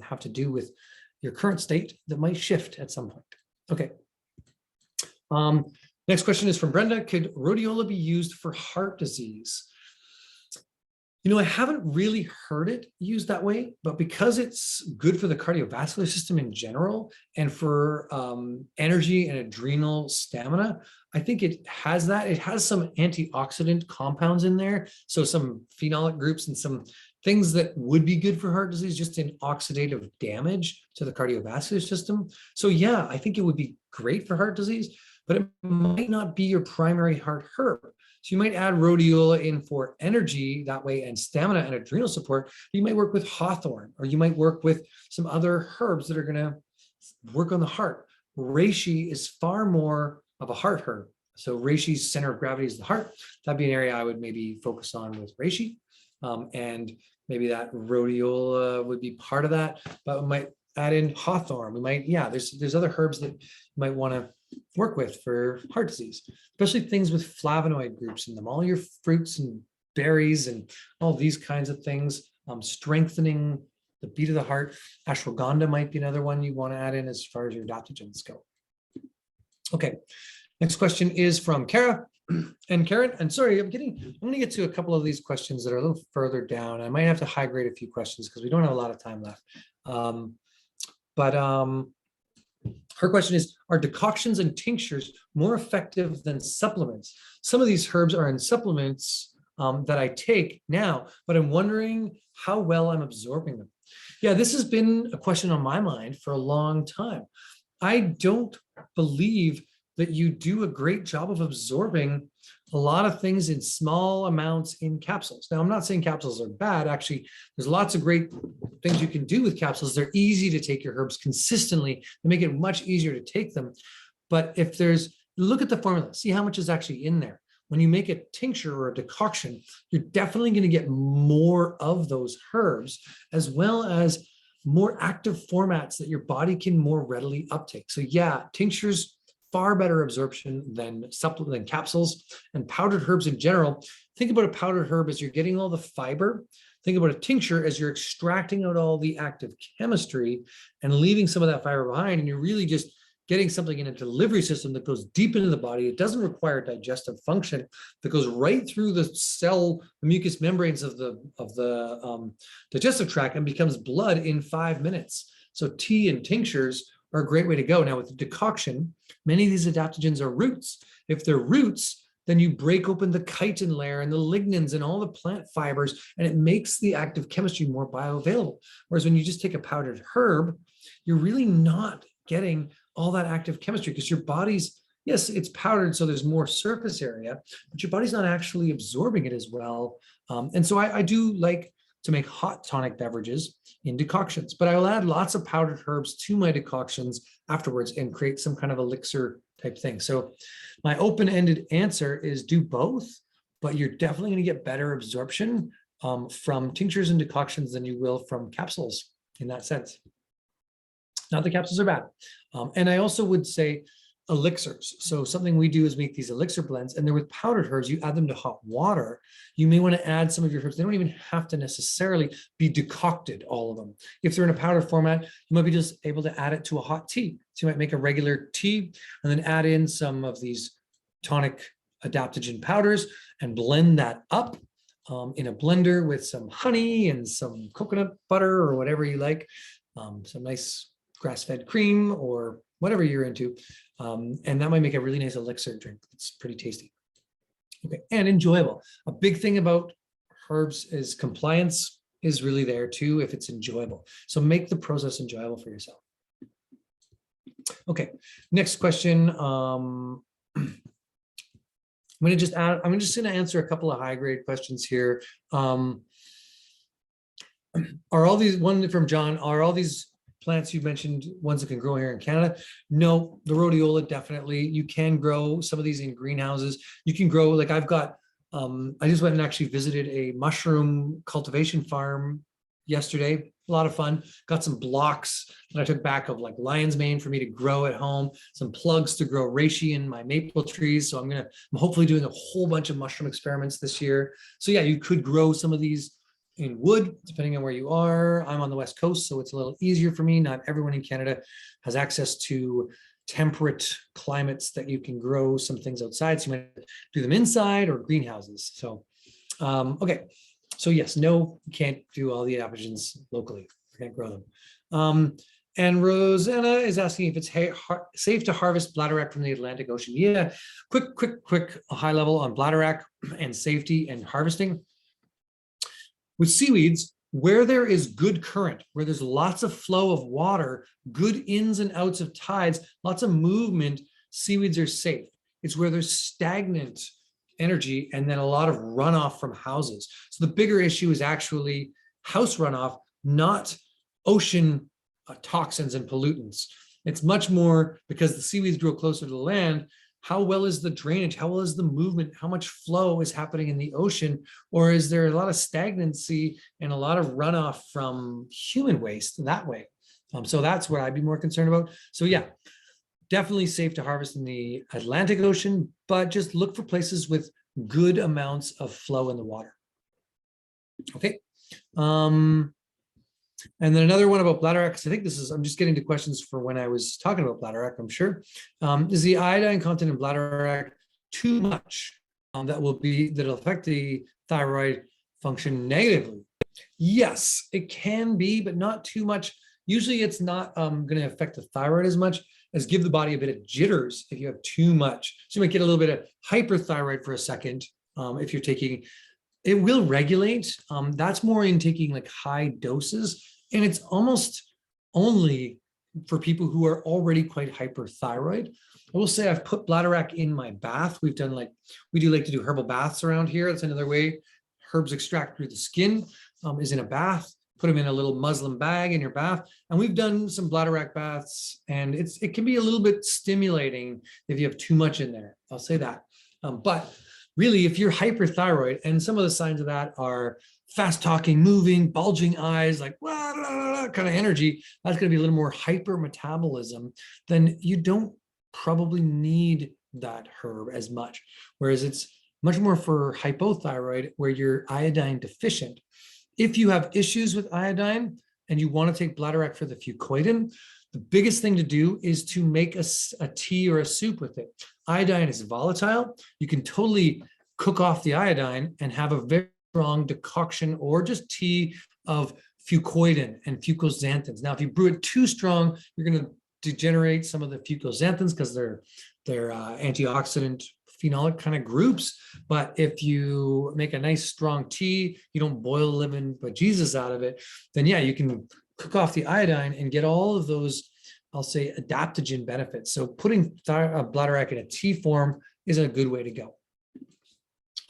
have to do with your current state that might shift at some point. Okay. Next question is from Brenda. Could rhodiola be used for heart disease? You know, I haven't really heard it used that way, but because it's good for the cardiovascular system in general and for energy and adrenal stamina, I think it has that. It has some antioxidant compounds in there. So some phenolic groups and some things that would be good for heart disease, just in oxidative damage to the cardiovascular system. So yeah, I think it would be great for heart disease, but it might not be your primary heart herb. So you might add rhodiola in for energy that way and stamina and adrenal support. You might work with hawthorn, or you might work with some other herbs that are going to work on the heart. Reishi is far more of a heart herb. So reishi's center of gravity is the heart. That'd be an area I would maybe focus on with reishi. And maybe that rhodiola would be part of that, but we might add in hawthorn. We might, yeah, there's other herbs that you might want to work with for heart disease, especially things with flavonoid groups in them, all your fruits and berries and all these kinds of things, strengthening the beat of the heart. Ashwagandha might be another one you want to add in as far as your adaptogens go. Okay, next question is from Kara. And Karen, and sorry, I'm going to get to a couple of these questions that are a little further down. I might have to high grade a few questions because we don't have a lot of time left. Her question is, are decoctions and tinctures more effective than supplements? Some of these herbs are in supplements that I take now, but I'm wondering how well I'm absorbing them. Yeah, this has been a question on my mind for a long time. I don't believe that you do a great job of absorbing a lot of things in small amounts in capsules. Now, I'm not saying capsules are bad. Actually, there's lots of great things you can do with capsules. They're easy to take your herbs consistently. They make it much easier to take them. But if look at the formula, see how much is actually in there. When you make a tincture or a decoction, you're definitely going to get more of those herbs, as well as more active formats that your body can more readily uptake. So yeah, tinctures, far better absorption than capsules, and powdered herbs in general. Think about a powdered herb as you're getting all the fiber. Think about a tincture as you're extracting out all the active chemistry and leaving some of that fiber behind, and you're really just getting something in a delivery system that goes deep into the body. It doesn't require digestive function, that goes right through the cell, the mucous membranes of the digestive tract, and becomes blood in 5 minutes. So tea and tinctures are a great way to go. Now with the decoction, many of these adaptogens are roots. If they're roots, then you break open the chitin layer and the lignans and all the plant fibers, and it makes the active chemistry more bioavailable. Whereas when you just take a powdered herb, you're really not getting all that active chemistry because your body's, yes, it's powdered, so there's more surface area, but your body's not actually absorbing it as well. And so I do like to make hot tonic beverages in decoctions, but I will add lots of powdered herbs to my decoctions afterwards and create some kind of elixir type thing. So my open-ended answer is do both, but you're definitely going to get better absorption from tinctures and decoctions than you will from capsules in that sense. Not that capsules are bad. And I also would say elixirs. So something we do is make these elixir blends, and they're with powdered herbs. You add them to hot water. You may want to add some of your herbs. They don't even have to necessarily be decocted, all of them. If they're in a powder format, you might be just able to add it to a hot tea. So you might make a regular tea and then add in some of these tonic adaptogen powders and blend that up in a blender with some honey and some coconut butter or whatever you like, some nice grass-fed cream or whatever you're into. And that might make a really nice elixir drink. It's pretty tasty. Okay, and enjoyable. A big thing about herbs is compliance is really there too if it's enjoyable. So make the process enjoyable for yourself. Okay, next question. I'm just going to answer a couple of high grade questions here. Are all these, one from John, are all these plants you mentioned ones that can grow here in Canada? No, the rhodiola, definitely. You can grow some of these in greenhouses. You can grow, like I've got, I just went and actually visited a mushroom cultivation farm yesterday. A lot of fun. Got some blocks that I took back of like lion's mane for me to grow at home, some plugs to grow reishi in my maple trees. So I'm hopefully doing a whole bunch of mushroom experiments this year. So yeah, you could grow some of these in wood, depending on where you are. I'm on the West Coast, so it's a little easier for me. Not everyone in Canada has access to temperate climates that you can grow some things outside. So you might do them inside or greenhouses. So, okay. So yes, no, you can't do all the adaptogens locally. You can't grow them. And Rosanna is asking if it's safe to harvest bladderwrack from the Atlantic Ocean. Yeah, quick high level on bladderwrack and safety and harvesting. With seaweeds, where there is good current, where there's lots of flow of water, good ins and outs of tides, lots of movement, seaweeds are safe. It's where there's stagnant energy and then a lot of runoff from houses. So the bigger issue is actually house runoff, not ocean toxins and pollutants. It's much more because the seaweeds grow closer to the land. How well is the drainage? How well is the movement? How much flow is happening in the ocean? Or is there a lot of stagnancy and a lot of runoff from human waste that way? So that's what I'd be more concerned about. So yeah, definitely safe to harvest in the Atlantic Ocean, but just look for places with good amounts of flow in the water. Okay. And then another one about bladderwrack, because I think this is, I'm just getting to questions for when I was talking about bladderwrack, I'm sure. Is the iodine content in bladderwrack too much that'll affect the thyroid function negatively? Yes, it can be, but not too much. Usually it's not going to affect the thyroid as much as give the body a bit of jitters if you have too much. So you might get a little bit of hyperthyroid for a second if you're taking. It will regulate. That's more in taking like high doses. And it's almost only for people who are already quite hyperthyroid. I will say I've put bladderwrack in my bath. We do like to do herbal baths around here. That's another way herbs extract through the skin is in a bath. Put them in a little muslin bag in your bath. And we've done some bladderwrack baths, and it can be a little bit stimulating if you have too much in there. I'll say that. But really, if you're hyperthyroid, and some of the signs of that are fast talking, moving, bulging eyes, like blah, blah, blah, kind of energy, that's going to be a little more hyper metabolism, then you don't probably need that herb as much. Whereas it's much more for hypothyroid where you're iodine deficient. If you have issues with iodine and you want to take bladderwrack for the fucoidan, the biggest thing to do is to make a tea or a soup with it. Iodine is volatile. You can totally cook off the iodine and have a very strong decoction or just tea of fucoidan and fucoxanthins. Now, if you brew it too strong, you're going to degenerate some of the fucoxanthins because they're antioxidant phenolic kind of groups. But if you make a nice strong tea, you don't boil the living bejesus out of it, then yeah, you can cook off the iodine and get all of those I'll say, adaptogen benefits. So putting bladderwrack in a tea form is a good way to go.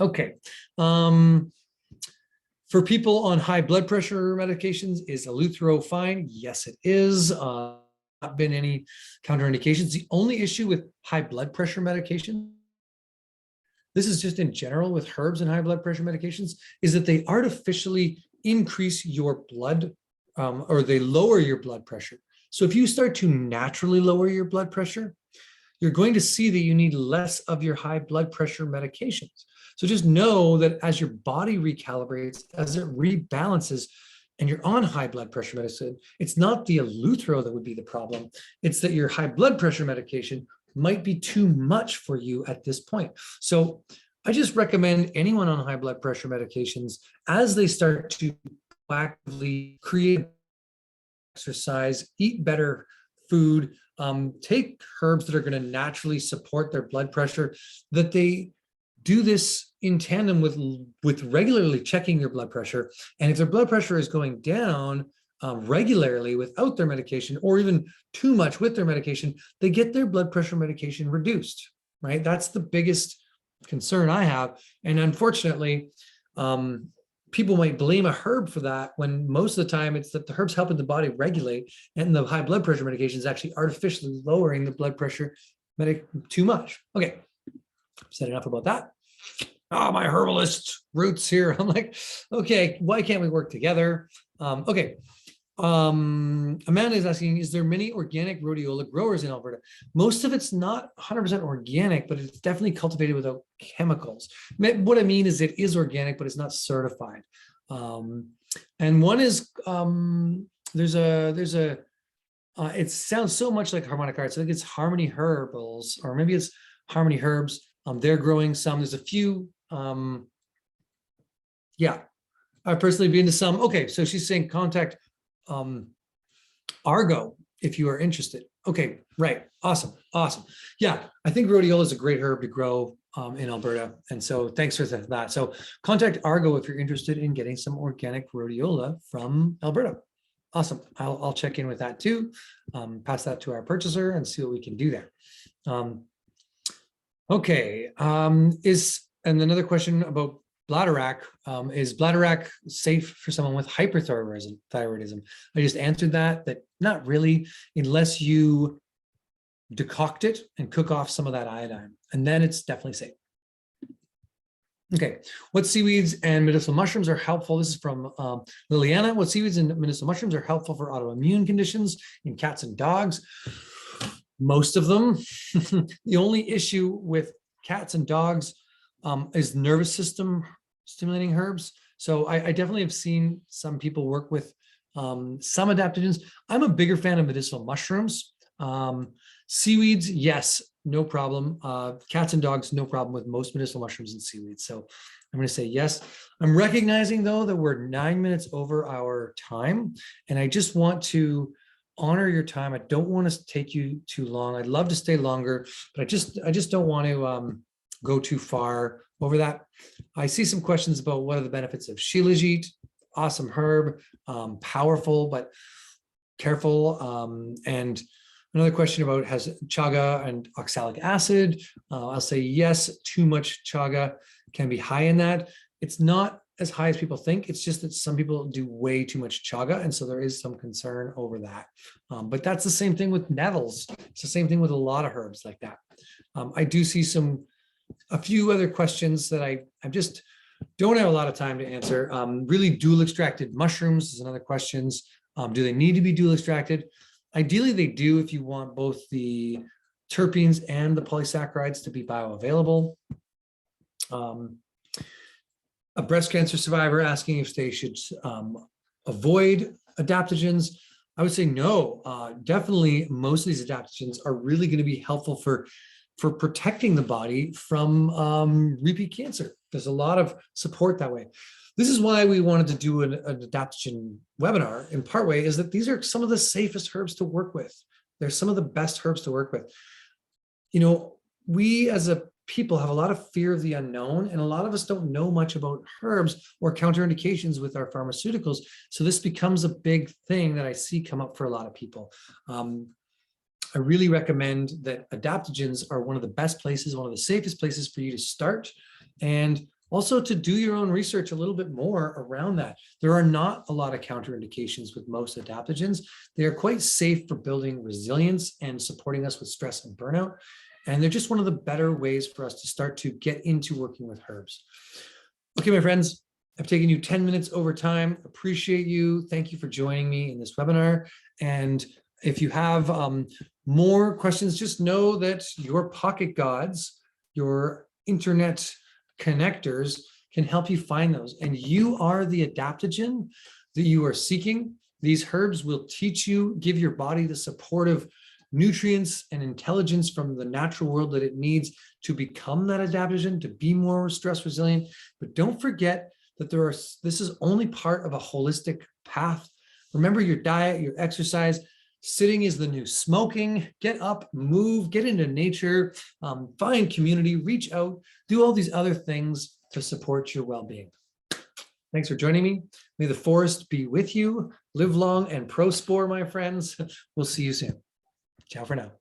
Okay. For people on high blood pressure medications, is Eleuthero fine? Yes, it is. Not been any counterindications. The only issue with high blood pressure medication, this is just in general with herbs and high blood pressure medications, is that they artificially increase your blood or they lower your blood pressure. So if you start to naturally lower your blood pressure, you're going to see that you need less of your high blood pressure medications. So just know that as your body recalibrates, as it rebalances, and you're on high blood pressure medicine, it's not the Eleuthero that would be the problem. It's that your high blood pressure medication might be too much for you at this point. So I just recommend anyone on high blood pressure medications, as they start to actively create exercise, eat better food, take herbs that are going to naturally support their blood pressure, that they do this in tandem with regularly checking your blood pressure. And if their blood pressure is going down regularly without their medication, or even too much with their medication, they get their blood pressure medication reduced, right? That's the biggest concern I have. And unfortunately, people might blame a herb for that, when most of the time it's that the herb's helping the body regulate, and the high blood pressure medication is actually artificially lowering the blood pressure too much. Okay, said enough about that. My herbalist roots here. I'm like, okay, why can't we work together? Okay. Amanda is asking, is there many organic rhodiola growers in Alberta? Most of it's not 100% organic, but it's definitely cultivated without chemicals. What I mean is it is organic, but it's not certified. And one is, it sounds so much like Harmonic Arts. I think it's Harmony Herbals, or maybe it's Harmony Herbs. They're growing some. There's a few. Yeah, I've personally been to some. Okay, so she's saying contact Argo if you are interested. Okay, right. Awesome. Yeah, I think rhodiola is a great herb to grow in Alberta. And so thanks for that. So contact Argo if you're interested in getting some organic rhodiola from Alberta. Awesome. I'll check in with that too. Pass that to our purchaser and see what we can do there. Okay. And another question about bladderwrack, is bladderwrack safe for someone with hyperthyroidism? I just answered that not really, unless you decoct it and cook off some of that iodine, and then it's definitely safe. Okay, what seaweeds and medicinal mushrooms are helpful? This is from Liliana. What seaweeds and medicinal mushrooms are helpful for autoimmune conditions in cats and dogs? Most of them. The only issue with cats and dogs is nervous system stimulating herbs. So I definitely have seen some people work with some adaptogens. I'm a bigger fan of medicinal mushrooms. Seaweeds, yes, no problem. Cats and dogs, no problem with most medicinal mushrooms and seaweeds. So I'm going to say yes. I'm recognizing, though, that we're 9 minutes over our time, and I just want to honor your time. I don't want to take you too long. I'd love to stay longer, but I just don't want to go too far over that. I see some questions about what are the benefits of shilajit. Awesome herb, powerful but careful. And another question about has chaga and oxalic acid. I'll say yes, too much chaga can be high in that. It's not as high as people think. It's just that some people do way too much chaga, and so there is some concern over that. But that's the same thing with nettles. It's the same thing with a lot of herbs like that. I do see a few other questions that I just don't have a lot of time to answer. Really, dual extracted mushrooms is another question. Do they need to be dual extracted? Ideally, they do if you want both the terpenes and the polysaccharides to be bioavailable. A breast cancer survivor asking if they should avoid adaptogens. I would say no. Definitely, most of these adaptogens are really going to be helpful for protecting the body from repeat cancer. There's a lot of support that way. This is why we wanted to do an adaptogen webinar in part way, is that these are some of the safest herbs to work with. They're some of the best herbs to work with. You know, we as a people have a lot of fear of the unknown, and a lot of us don't know much about herbs or counterindications with our pharmaceuticals. So this becomes a big thing that I see come up for a lot of people. I really recommend that adaptogens are one of the best places, one of the safest places for you to start, and also to do your own research a little bit more around that. There are not a lot of counterindications with most adaptogens. They are quite safe for building resilience and supporting us with stress and burnout. And they're just one of the better ways for us to start to get into working with herbs. Okay, my friends, I've taken you 10 minutes over time. Appreciate you. Thank you for joining me in this webinar. And if you have more questions, just know that your pocket gods, your internet connectors can help you find those. And you are the adaptogen that you are seeking. These herbs will teach you, give your body the supportive nutrients and intelligence from the natural world that it needs to become that adaptogen, to be more stress resilient. But don't forget that this is only part of a holistic path. Remember your diet, your exercise. Sitting is the new smoking. Get up, move, get into nature, find community, reach out, do all these other things to support your well-being. Thanks for joining me. May the forest be with you. Live long and prospore, my friends. We'll see you soon. Ciao for now.